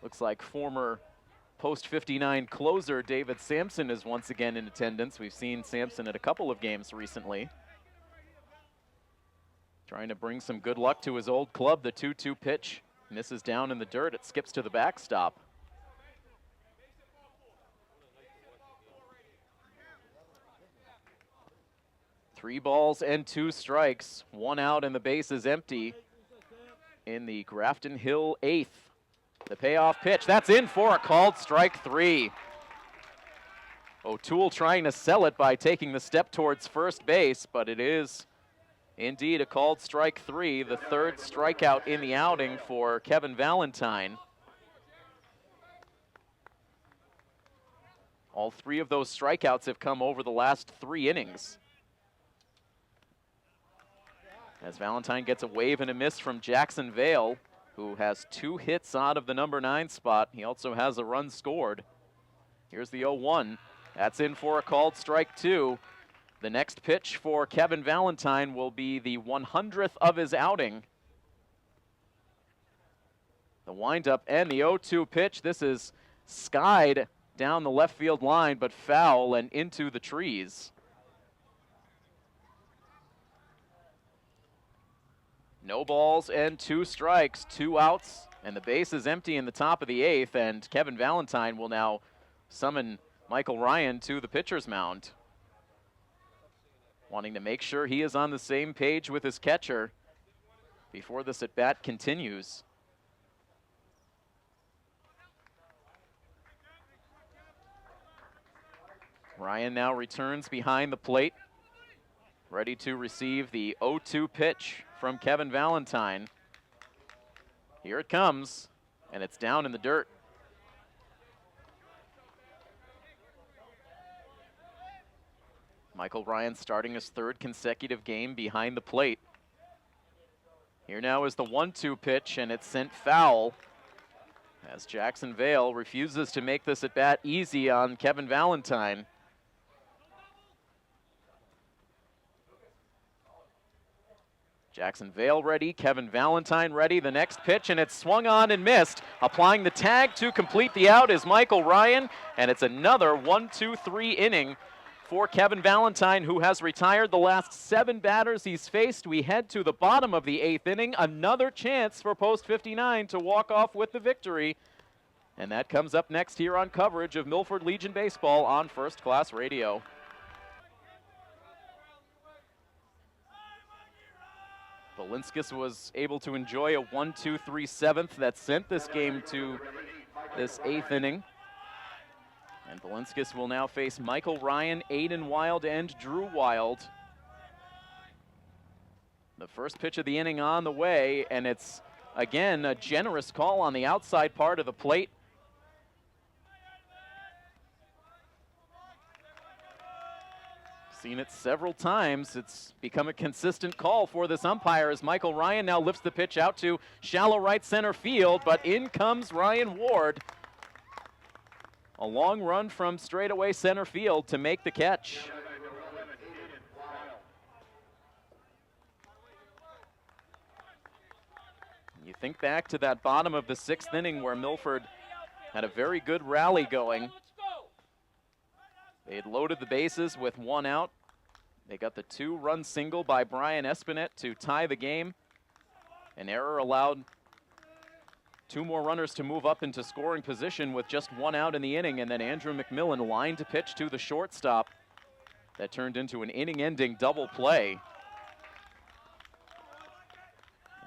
Looks like former post 59 closer David Sampson is once again in attendance. We've seen Sampson at a couple of games recently. Trying to bring some good luck to his old club. The 2-2 pitch misses down in the dirt. It skips to the backstop. Three balls and 2 strikes. 1 out and the base is empty in the Grafton Hill 8th. The payoff pitch, that's in for a called strike 3. O'Toole trying to sell it by taking the step towards first base, but it is indeed a called strike 3, the 3rd strikeout in the outing for Kevin Valentine. All 3 of those strikeouts have come over the last 3 innings. As Valentine gets a wave and a miss from Jackson Vale, who has 2 hits out of the number 9 spot. He also has a run scored. Here's the 0-1. That's in for a called strike 2. The next pitch for Kevin Valentine will be the 100th of his outing. The windup and the 0-2 pitch. This is skied down the left field line, but foul and into the trees. No balls and 2 strikes, 2 outs, and the base is empty in the top of the 8th, and Kevin Valentine will now summon Michael Ryan to the pitcher's mound, wanting to make sure he is on the same page with his catcher before this at-bat continues. Ryan now returns behind the plate, ready to receive the 0-2 pitch from Kevin Valentine. Here it comes, and it's down in the dirt. Michael Ryan starting his 3rd consecutive game behind the plate. Here now is the 1-2 pitch, and it's sent foul as Jackson Vale refuses to make this at bat easy on Kevin Valentine. Jackson Vale ready, Kevin Valentine ready. The next pitch, and it's swung on and missed. Applying the tag to complete the out is Michael Ryan, and it's another 1-2-3 inning for Kevin Valentine, who has retired the last 7 batters he's faced. We head to the bottom of the 8th inning. Another chance for post 59 to walk off with the victory. And that comes up next here on coverage of Milford Legion Baseball on First Class Radio. Balinskis was able to enjoy a 1-2-3 7th that sent this game to this 8th inning. And Balinskis will now face Michael Ryan, Aiden Wild, and Drew Wild. The first pitch of the inning on the way, and it's, again, a generous call on the outside part of the plate. Seen it several times. It's become a consistent call for this umpire as Michael Ryan now lifts the pitch out to shallow right center field, but in comes Ryan Ward. A long run from straightaway center field to make the catch. You think back to that bottom of the 6th inning where Milford had a very good rally going. They had loaded the bases with 1 out. They got the 2-run single by Brian Espinette to tie the game. An error allowed 2 more runners to move up into scoring position with just 1 out in the inning, and then Andrew McMillan lined to pitch to the shortstop. That turned into an inning-ending double play.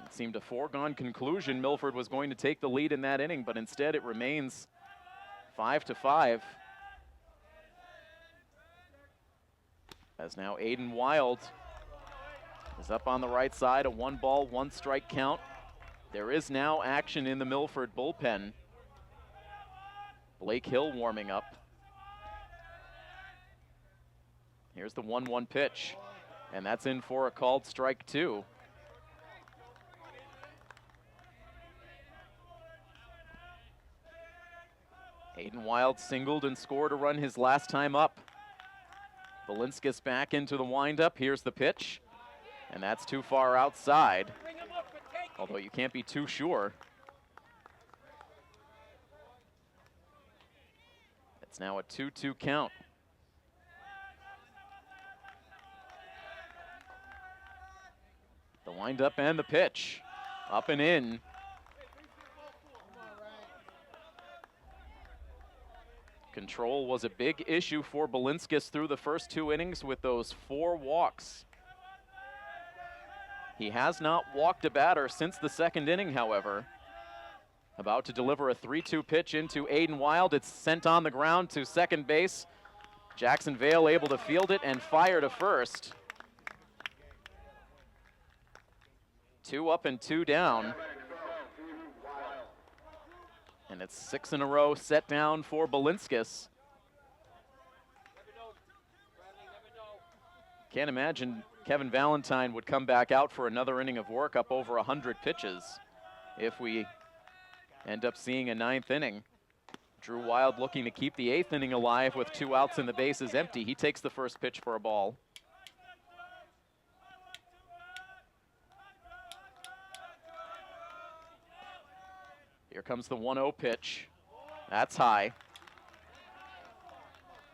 It seemed a foregone conclusion Milford was going to take the lead in that inning, but instead it remains 5-5. As now Aiden Wild is up on the right side, a 1-ball, 1-strike count. There is now action in the Milford bullpen. Blake Hill warming up. Here's the 1-1 pitch, and that's in for a called strike 2. Aiden Wild singled and scored a run his last time up. Balinskis back into the windup. Here's the pitch, and that's too far outside, although you can't be too sure. It's now a 2-2 count. The windup and the pitch, up and in. Control was a big issue for Balinskis through the first 2 innings with those 4 walks. He has not walked a batter since the 2nd inning, however. About to deliver a 3-2 pitch into Aiden Wild. It's sent on the ground to second base. Jackson Vale able to field it and fire to first. 2 up and 2 down. And it's 6 in a row set down for Balinskis. Can't imagine Kevin Valentine would come back out for another inning of work up over 100 pitches if we end up seeing a 9th inning. Drew Wild looking to keep the 8th inning alive with 2 outs and the bases empty. He takes the first pitch for a ball. Here comes the 1-0 pitch. That's high.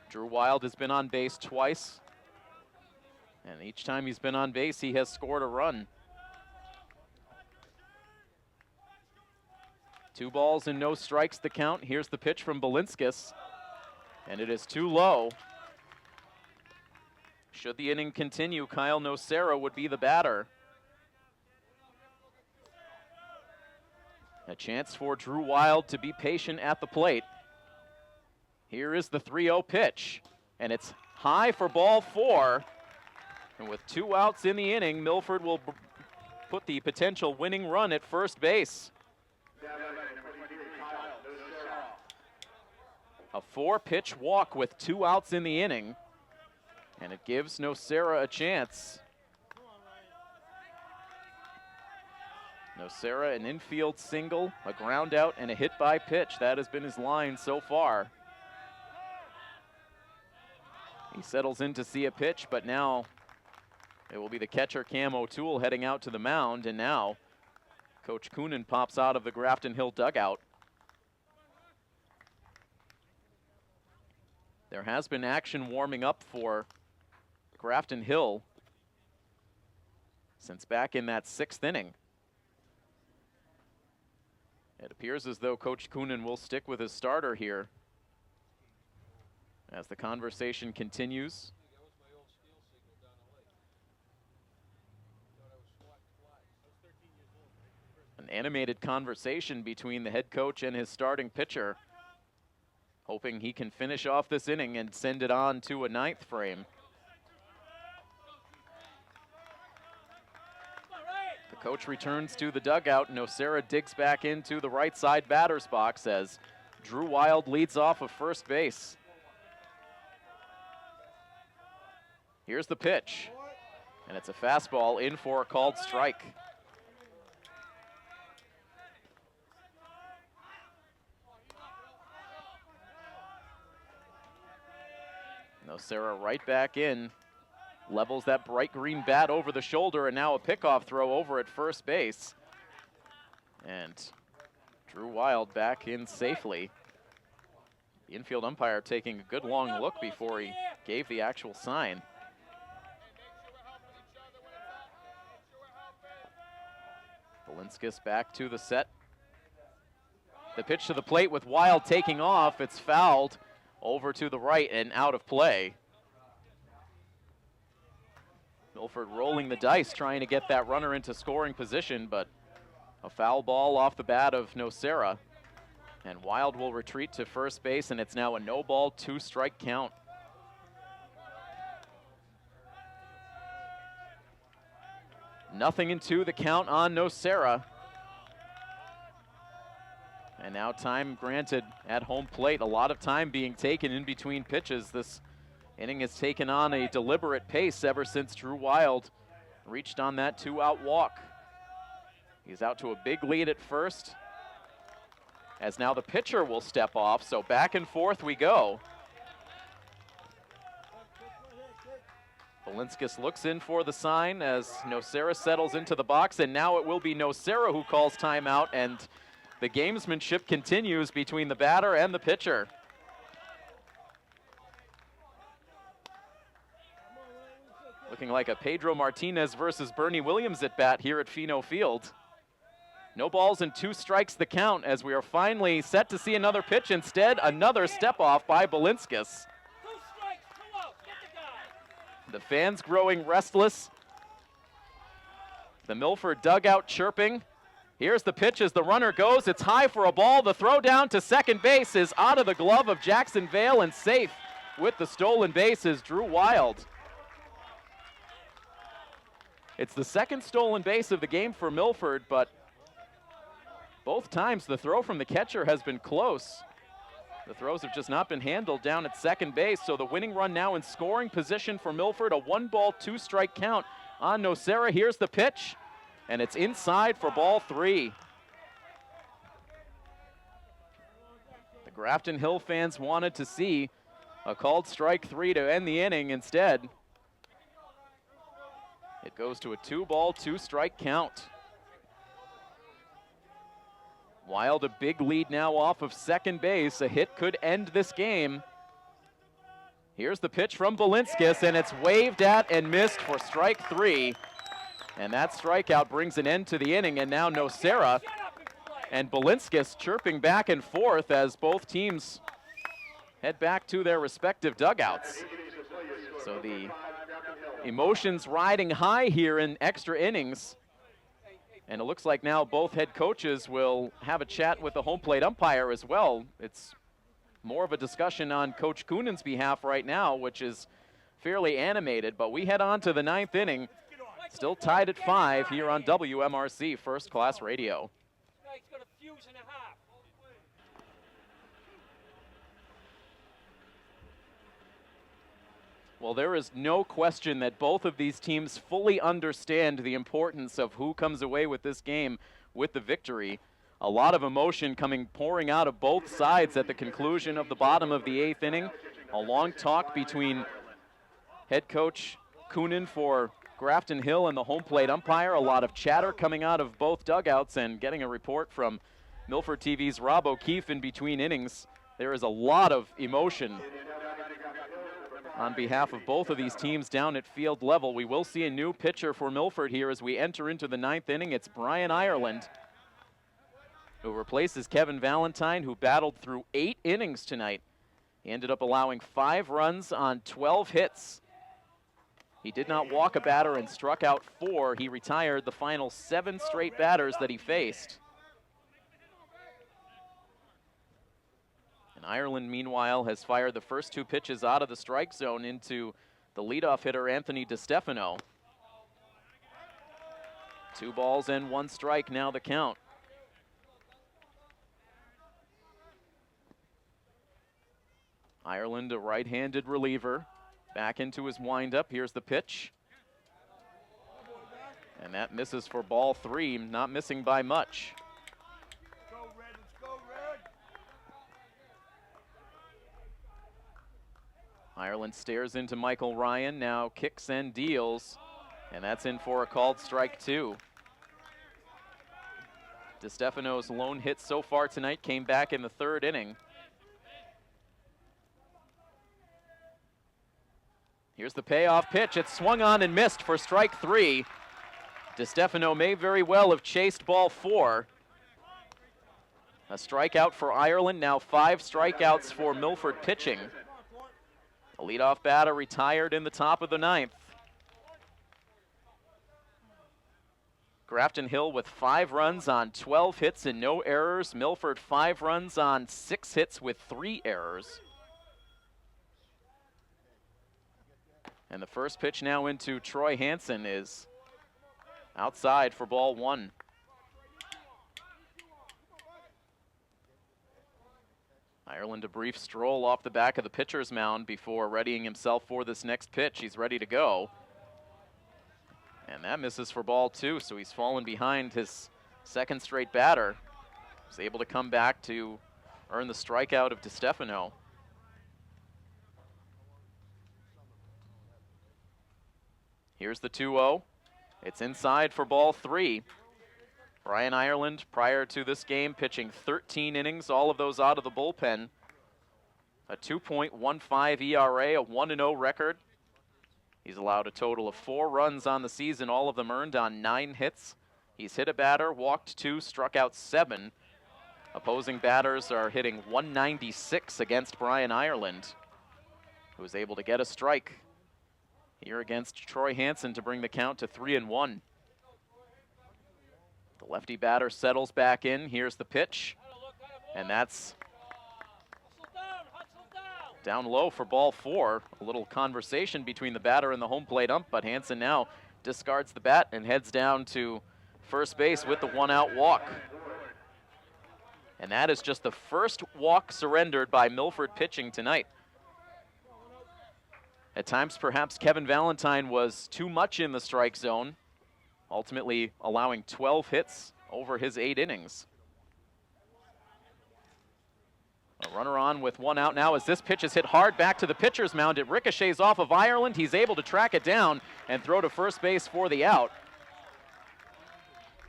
Drew Wild has been on base twice, and each time he's been on base, he has scored a run. 2 balls and no strikes the count. Here's the pitch from Balinskis, and it is too low. Should the inning continue, Kyle Nocera would be the batter. A chance for Drew Wild to be patient at the plate. Here is the 3-0 pitch, and it's high for ball 4. And with 2 outs in the inning, Milford will put the potential winning run at first base. A 4-pitch walk with 2 outs in the inning, and it gives Nocera a chance. Nocera, an infield single, a ground out, and a hit by pitch. That has been his line so far. He settles in to see a pitch, but now it will be the catcher Cam O'Toole heading out to the mound, and now Coach Coonan pops out of the Grafton Hill dugout. There has been action warming up for Grafton Hill since back in that 6th inning. It appears as though Coach Coonan will stick with his starter here as the conversation continues. An animated conversation between the head coach and his starting pitcher, hoping he can finish off this inning and send it on to a 9th frame. Coach returns to the dugout. Nocera digs back into the right side batter's box as Drew Wild leads off of first base. Here's the pitch, and it's a fastball in for a called strike. Nocera right back in. Levels that bright green bat over the shoulder, and now a pickoff throw over at first base. And Drew Wild back in safely. The infield umpire taking a good long look before he gave the actual sign. Balinskis back to the set. The pitch to the plate with Wild taking off. It's fouled over to the right and out of play. Milford rolling the dice, trying to get that runner into scoring position, but a foul ball off the bat of Nocera. And Wild will retreat to first base, and it's now a no ball, 2-strike count. Nothing in 2, the count on Nocera. And now time granted at home plate. A lot of time being taken in between pitches. This inning has taken on a deliberate pace ever since Drew Wild reached on that 2-out walk. He's out to a big lead at first, as now the pitcher will step off, so back and forth we go. Balinskis looks in for the sign as Nocera settles into the box, and now it will be Nocera who calls timeout, and the gamesmanship continues between the batter and the pitcher. Looking like a Pedro Martinez versus Bernie Williams at bat here at Pheno Field. No balls and 2 strikes the count as we are finally set to see another pitch. Instead, another step off by Balinskis. 2 strikes, 2 outs, get the guy. The fans growing restless. The Milford dugout chirping. Here's the pitch as the runner goes. It's high for a ball. The throw down to second base is out of the glove of Jackson Vale, and safe with the stolen base is Drew Wild. It's the second stolen base of the game for Milford, but both times the throw from the catcher has been close. The throws have just not been handled down at second base, so the winning run now in scoring position for Milford. A 1-ball, 2-strike count on Nocera. Here's the pitch, and it's inside for ball 3. The Grafton Hill fans wanted to see a called strike 3 to end the inning. Instead, it goes to a 2-ball, 2-strike count. Wild a big lead now off of second base. A hit could end this game. Here's the pitch from Balinskis, and it's waved at and missed for strike 3. And that strikeout brings an end to the inning, and now Nocera and Balinskis chirping back and forth as both teams head back to their respective dugouts. So the emotions riding high here in extra innings. And it looks like now both head coaches will have a chat with the home plate umpire as well. It's more of a discussion on Coach Coonan's behalf right now, which is fairly animated. But we head on to the 9th inning, still tied at 5 here on WMRC First Class Radio. Guy's got a fuse and a half. Well, there is no question that both of these teams fully understand the importance of who comes away with this game with the victory. A lot of emotion pouring out of both sides at the conclusion of the bottom of the 8th inning. A long talk between head coach Coonan for Grafton Hill and the home plate umpire. A lot of chatter coming out of both dugouts, and getting a report from Milford TV's Rob O'Keefe in between innings. There is a lot of emotion on behalf of both of these teams down at field level. We will see a new pitcher for Milford here as we enter into the 9th inning. It's Brian Ireland, who replaces Kevin Valentine, who battled through 8 innings tonight. He ended up allowing 5 runs on 12 hits. He did not walk a batter and struck out 4. He retired the final 7 straight batters that he faced. And Ireland, meanwhile, has fired the first 2 pitches out of the strike zone into the leadoff hitter, Anthony DiStefano. 2 balls and 1 strike, now the count. Ireland, a right-handed reliever, back into his windup. Here's the pitch. And that misses for ball 3, not missing by much. Ireland stares into Michael Ryan, now kicks and deals, and that's in for a called strike 2. DiStefano's lone hit so far tonight came back in the 3rd inning. Here's the payoff pitch. It's swung on and missed for strike 3. DeStefano may very well have chased ball 4. A strikeout for Ireland, now 5 strikeouts for Milford pitching. The leadoff batter retired in the top of the 9th. Grafton Hill with 5 runs on 12 hits and no errors. Milford 5 runs on 6 hits with 3 errors. And the first pitch now into Troy Hansen is outside for ball 1. Ireland a brief stroll off the back of the pitcher's mound before readying himself for this next pitch. He's ready to go. And that misses for ball 2, so he's fallen behind his second straight batter. He's able to come back to earn the strikeout of DeStefano. Here's the 2-0. It's inside for ball 3. Brian Ireland, prior to this game, pitching 13 innings, all of those out of the bullpen. A 2.15 ERA, a 1-0 record. He's allowed a total of 4 runs on the season, all of them earned on 9 hits. He's hit a batter, walked 2, struck out 7. Opposing batters are hitting 196 against Brian Ireland, who was able to get a strike here against Troy Hansen to bring the count to 3-1. The lefty batter settles back in. Here's the pitch, and that's down low for ball 4. A little conversation between the batter and the home plate ump, but Hansen now discards the bat and heads down to first base with the 1-out walk. And that is just the first walk surrendered by Milford pitching tonight. At times, perhaps Kevin Valentine was too much in the strike zone, ultimately allowing 12 hits over his 8 innings. A runner on with 1 out now as this pitch is hit hard back to the pitcher's mound. It ricochets off of Ireland. He's able to track it down and throw to first base for the out.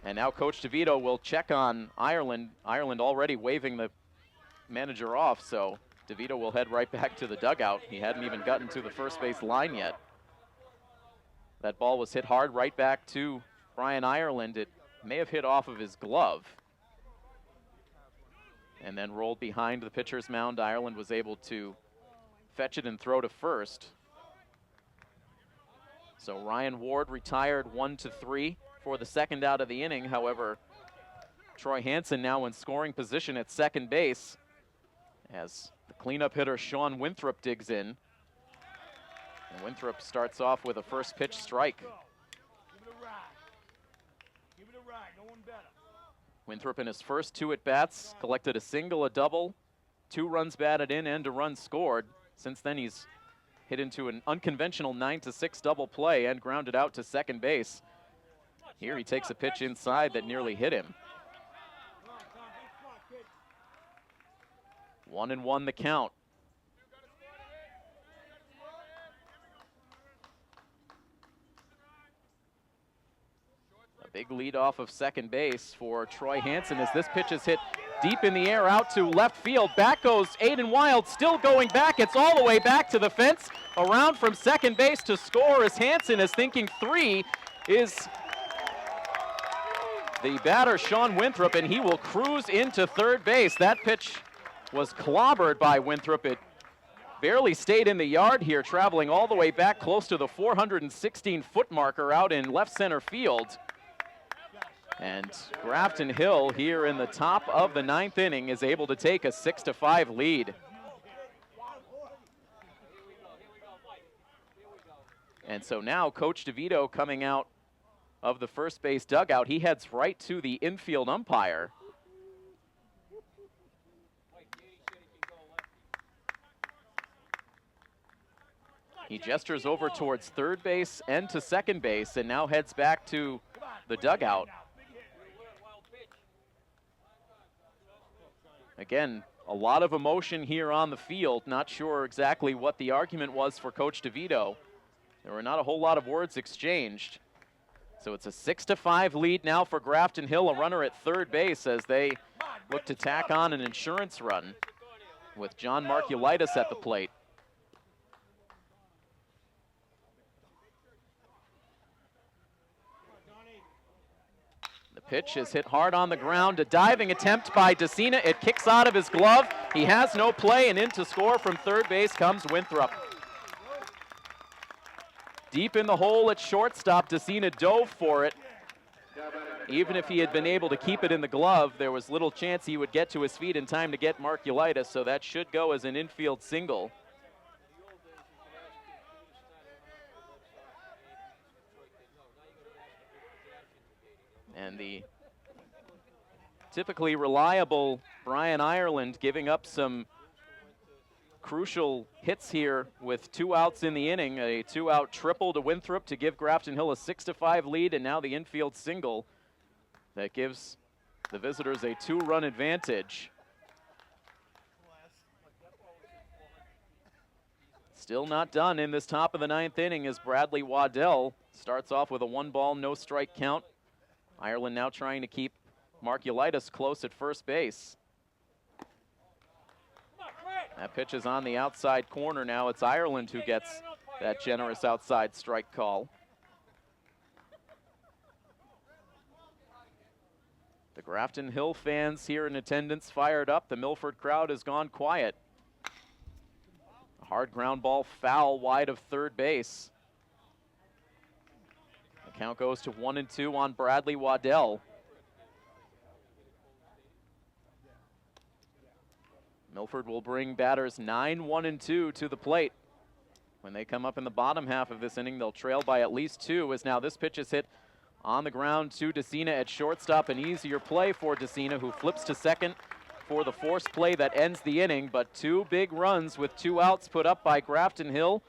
And now Coach DeVito will check on Ireland. Ireland already waving the manager off, so DeVito will head right back to the dugout. He hadn't even gotten to the first base line yet. That ball was hit hard right back to Brian Ireland. It may have hit off of his glove and then rolled behind the pitcher's mound. Ireland was able to fetch it and throw to first. So Ryan Ward retired 1-3 for the second out of the inning. However, Troy Hansen now in scoring position at second base as the cleanup hitter Sean Winthrop digs in. And Winthrop starts off with a first pitch strike. Give it a ride. Give it a ride. No one better. Winthrop in his first 2 at-bats collected a single, a double, 2 runs batted in, and a run scored. Since then, he's hit into an unconventional 9-6 double play and grounded out to second base. Here he takes a pitch inside that nearly hit him. 1-1 the count. A big lead off of second base for Troy Hansen as this pitch is hit deep in the air out to left field. Back goes Aiden Wild, still going back. It's all the way back to the fence. Around from second base to score as Hansen is thinking 3 is the batter Sean Winthrop, and he will cruise into third base. That pitch was clobbered by Winthrop. It barely stayed in the yard here, traveling all the way back close to the 416-foot marker out in left center field. And Grafton Hill here in the top of the 9th inning is able to take a 6-5 lead. And so now Coach DeVito coming out of the first base dugout. He heads right to the infield umpire. He gestures over towards third base and to second base and now heads back to the dugout. Again, a lot of emotion here on the field. Not sure exactly what the argument was for Coach DeVito. There were not a whole lot of words exchanged. So it's a 6-5 lead now for Grafton Hill, a runner at third base as they look to tack on an insurance run with John Markulitis at the plate. Pitch is hit hard on the ground. A diving attempt by Decina. It kicks out of his glove. He has no play, and in to score from third base comes Winthrop. Deep in the hole at shortstop, Decina dove for it. Even if he had been able to keep it in the glove, there was little chance he would get to his feet in time to get Markulitis, so that should go as an infield single. And the typically reliable Brian Ireland giving up some crucial hits here with 2 outs in the inning. A 2-out triple to Winthrop to give Grafton Hill a 6-5 lead, and now the infield single that gives the visitors a 2-run advantage. Still not done in this top of the 9th inning as Bradley Waddell starts off with a 1-ball, no strike count. Ireland now trying to keep Markulitis close at first base. That pitch is on the outside corner now. It's Ireland who gets that generous outside strike call. The Grafton Hill fans here in attendance fired up. The Milford crowd has gone quiet. A hard ground ball foul wide of third base. The count goes to 1-2 on Bradley Waddell. Milford will bring batters 9, 1, and 2 to the plate. When they come up in the bottom half of this inning, they'll trail by at least 2, as now this pitch is hit on the ground to Decina at shortstop. An easier play for Decina, who flips to second for the forced play that ends the inning, but 2 big runs with 2 outs put up by Grafton Hill.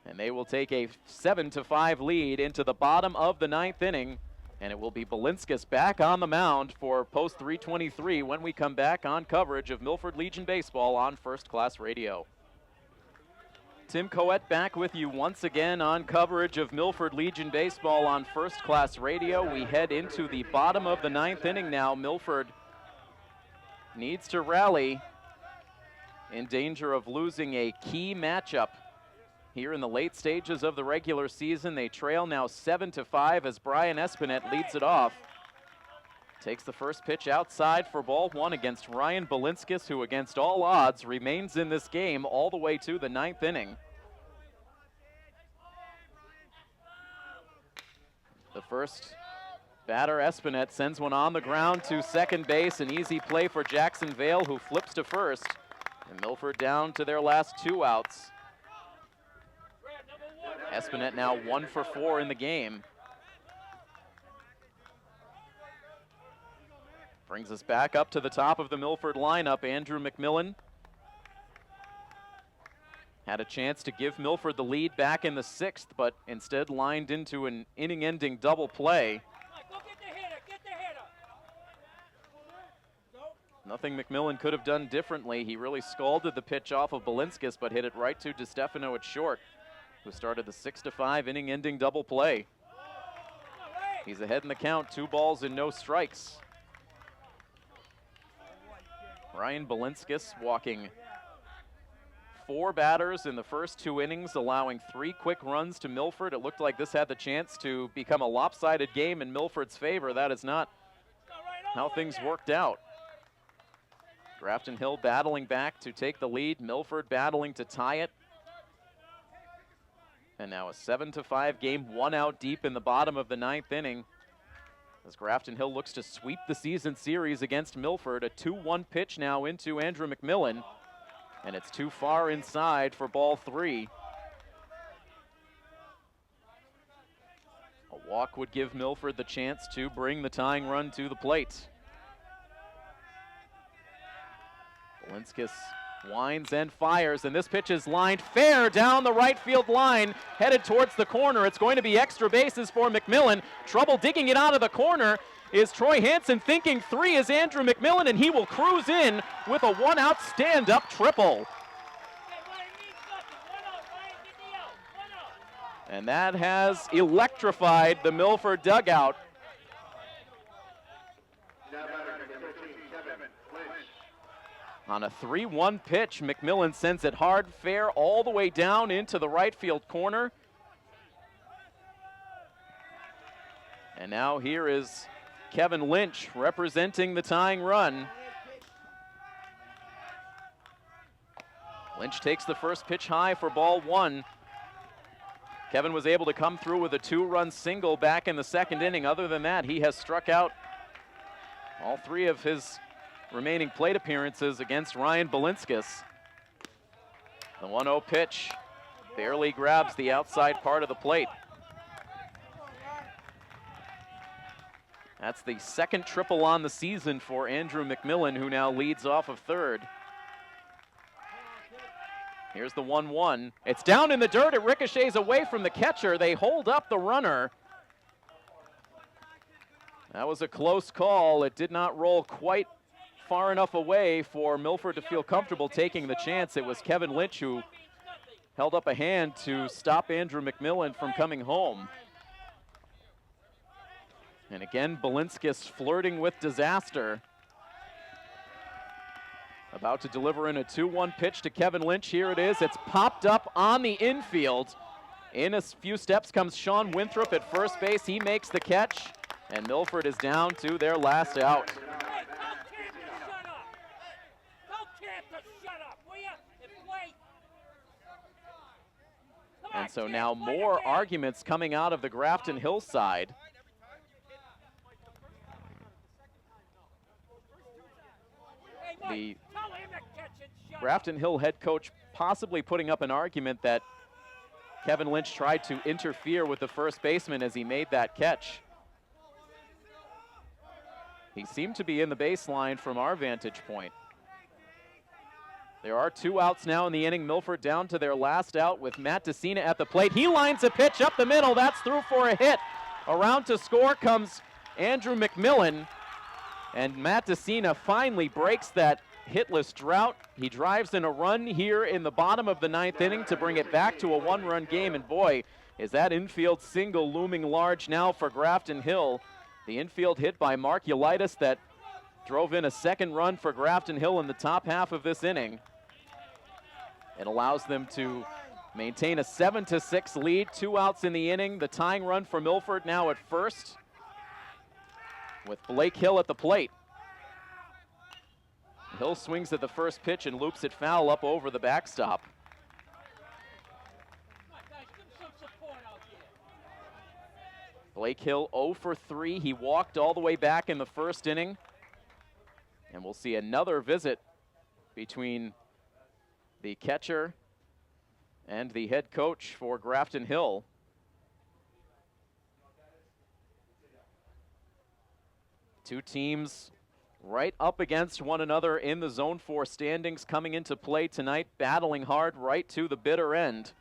And they will take a 7-5 lead into the bottom of the 9th inning. And it will be Balinskis back on the mound for post 323 when we come back on coverage of Milford Legion Baseball on First Class Radio. Tim Coette back with you once again on coverage of Milford Legion Baseball on First Class Radio. We head into the bottom of the 9th inning now. Milford needs to rally, in danger of losing a key matchup here in the late stages of the regular season. They trail now 7-5 as Brian Espinette leads it off. Takes the first pitch outside for ball 1 against Ryan Balinskis, who against all odds remains in this game all the way to the 9th inning. The first batter, Espinette, sends one on the ground to second base. An easy play for Jackson Vale, who flips to first. And Milford down to their last 2 outs. Espinette now 1 for 4 in the game. Brings us back up to the top of the Milford lineup. Andrew McMillan had a chance to give Milford the lead back in the 6th, but instead lined into an inning-ending double play. Nothing McMillan could have done differently. He really scalded the pitch off of Balinskis, but hit it right to DeStefano at short, who started the 6-5 inning-ending double play. He's ahead in the count, 2 balls and no strikes. Ryan Balinskis walking 4 batters in the first 2 innings, allowing 3 quick runs to Milford. It looked like this had the chance to become a lopsided game in Milford's favor. That is not how things worked out. Grafton Hill battling back to take the lead. Milford battling to tie it. And now a 7-5 game, 1 out deep in the bottom of the 9th inning, as Grafton Hill looks to sweep the season series against Milford. A 2-1 pitch now into Andrew McMillan, and it's too far inside for ball 3. A walk would give Milford the chance to bring the tying run to the plate. Balinskis winds and fires, and this pitch is lined fair down the right field line, headed towards the corner. It's going to be extra bases for McMillan. Trouble digging it out of the corner is Troy Hansen. Thinking 3 is Andrew McMillan, and he will cruise in with a 1-out stand-up triple. And that has electrified the Milford dugout. On a 3-1 pitch, McMillan sends it hard, fair, all the way down into the right field corner. And now here is Kevin Lynch representing the tying run. Lynch takes the first pitch high for ball one. Kevin was able to come through with a 2-run single back in the second inning. Other than that, he has struck out all 3 of his remaining plate appearances against Ryan Balinskis. The 1-0 pitch barely grabs the outside part of the plate. That's the second triple on the season for Andrew McMillan, who now leads off of third. Here's the 1-1. It's down in the dirt. It ricochets away from the catcher. They hold up the runner. That was a close call. It did not roll quite far enough away for Milford to feel comfortable taking the chance. It was Kevin Lynch who held up a hand to stop Andrew McMillan from coming home. And again, Balinskis flirting with disaster. About to deliver in a 2-1 pitch to Kevin Lynch. Here it is. It's popped up on the infield. In a few steps comes Sean Winthrop at first base. He makes the catch, and Milford is down to their last out. And so now more arguments coming out of the Grafton Hill side. The Grafton Hill head coach possibly putting up an argument that Kevin Lynch tried to interfere with the first baseman as he made that catch. He seemed to be in the baseline from our vantage point. There are 2 outs now in the inning. Milford down to their last out with Matt DeCina at the plate. He lines a pitch up the middle. That's through for a hit. Around to score comes Andrew McMillan. And Matt DeCina finally breaks that hitless drought. He drives in a run here in the bottom of the 9th inning to bring it back to a 1-run game. And boy, is that infield single looming large now for Grafton Hill. The infield hit by Mark Ulitis that drove in a 2nd run for Grafton Hill in the top half of this inning. It allows them to maintain a 7-6 lead. 2 outs in the inning. The tying run for Milford now at first, with Blake Hill at the plate. Hill swings at the first pitch and loops it foul up over the backstop. Blake Hill 0 for 3. He walked all the way back in the first inning. And we'll see another visit between the catcher and the head coach for Grafton Hill. Two teams right up against one another in the Zone 4 standings coming into play tonight, battling hard right to the bitter end.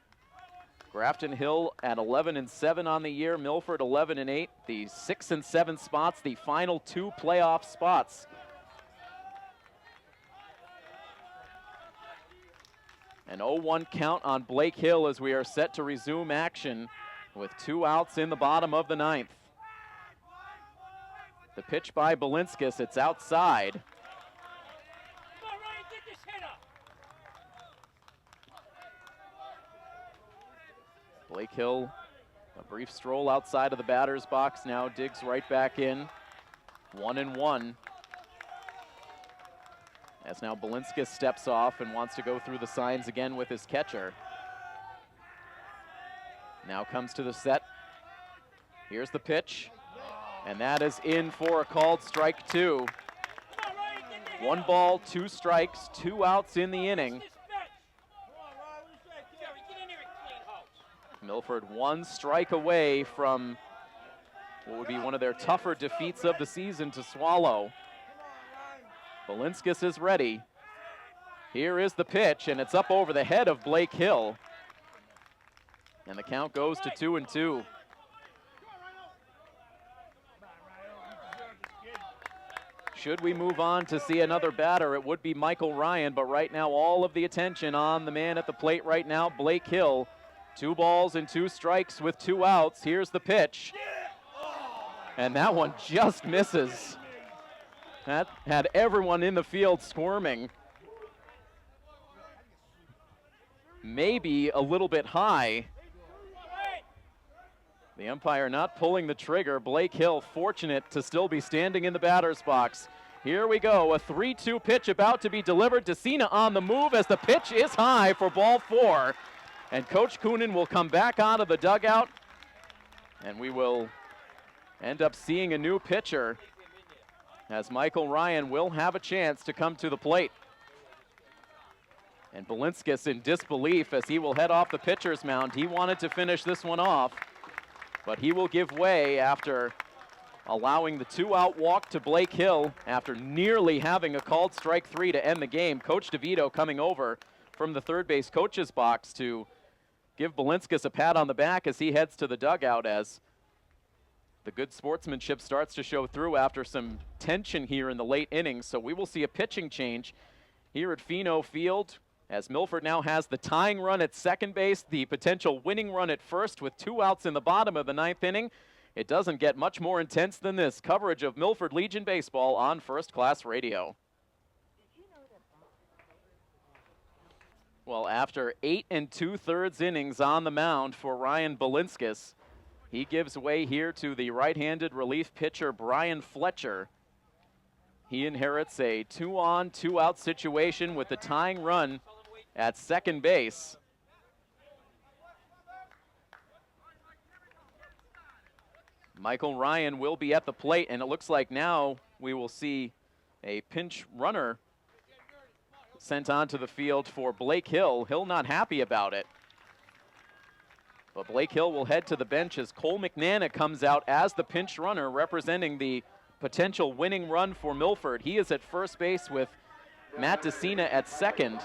Grafton Hill at 11-7 on the year, Milford 11-8. The 6 and 7 spots, the final 2 playoff spots. An 0-1 count on Blake Hill as we are set to resume action with 2 outs in the bottom of the 9th. The pitch by Balinskis, it's outside. Blake Hill, a brief stroll outside of the batter's box, now digs right back in. 1-1. As now Balinskis steps off and wants to go through the signs again with his catcher. Now comes to the set. Here's the pitch. And that is in for a called strike 2. 1 ball, 2 strikes, 2 outs in the inning. Milford 1 strike away from what would be one of their tougher defeats of the season to swallow. Balinskis is ready. Here is the pitch, and it's up over the head of Blake Hill. And the count goes to 2-2. Should we move on to see another batter, it would be Michael Ryan, but right now all of the attention on the man at the plate right now, Blake Hill. 2 balls and 2 strikes with 2 outs. Here's the pitch. And that one just misses. That had everyone in the field squirming. Maybe a little bit high. The umpire not pulling the trigger. Blake Hill fortunate to still be standing in the batter's box. Here we go, a 3-2 pitch about to be delivered. Decina on the move as the pitch is high for ball 4. And Coach Coonan will come back out of the dugout, and we will end up seeing a new pitcher as Michael Ryan will have a chance to come to the plate. And Balinskis in disbelief as he will head off the pitcher's mound. He wanted to finish this one off, but he will give way after allowing the 2-out walk to Blake Hill after nearly having a called strike 3 to end the game. Coach DeVito coming over from the third base coach's box to give Balinskis a pat on the back as he heads to the dugout, as the good sportsmanship starts to show through after some tension here in the late innings. So we will see a pitching change here at Pheno Field as Milford now has the tying run at second base, the potential winning run at first with 2 outs in the bottom of the 9th inning. It doesn't get much more intense than this. Coverage of Milford Legion Baseball on First Class Radio. Well, after 8 2/3 innings on the mound for Ryan Balinskis, he gives way here to the right-handed relief pitcher Brian Fletcher. He inherits a 2-on, 2-out situation with the tying run at second base. Michael Ryan will be at the plate, and it looks like now we will see a pinch runner sent onto the field for Blake Hill. Hill not happy about it. But Blake Hill will head to the bench as Cole McNana comes out as the pinch runner representing the potential winning run for Milford. He is at first base with Matt Decina at second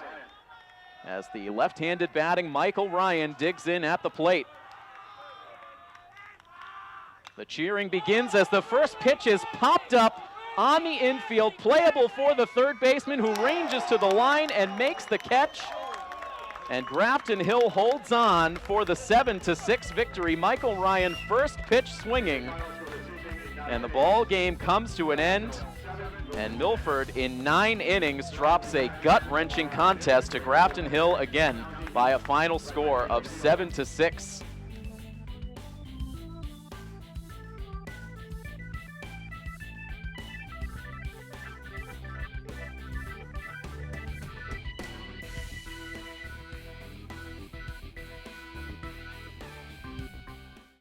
as the left-handed batting Michael Ryan digs in at the plate. The cheering begins as the first pitch is popped up on the infield, playable for the third baseman who ranges to the line and makes the catch. And Grafton Hill holds on for the 7-6 victory. Michael Ryan first pitch swinging. And the ball game comes to an end. And Milford in 9 innings drops a gut-wrenching contest to Grafton Hill again by a final score of 7-6.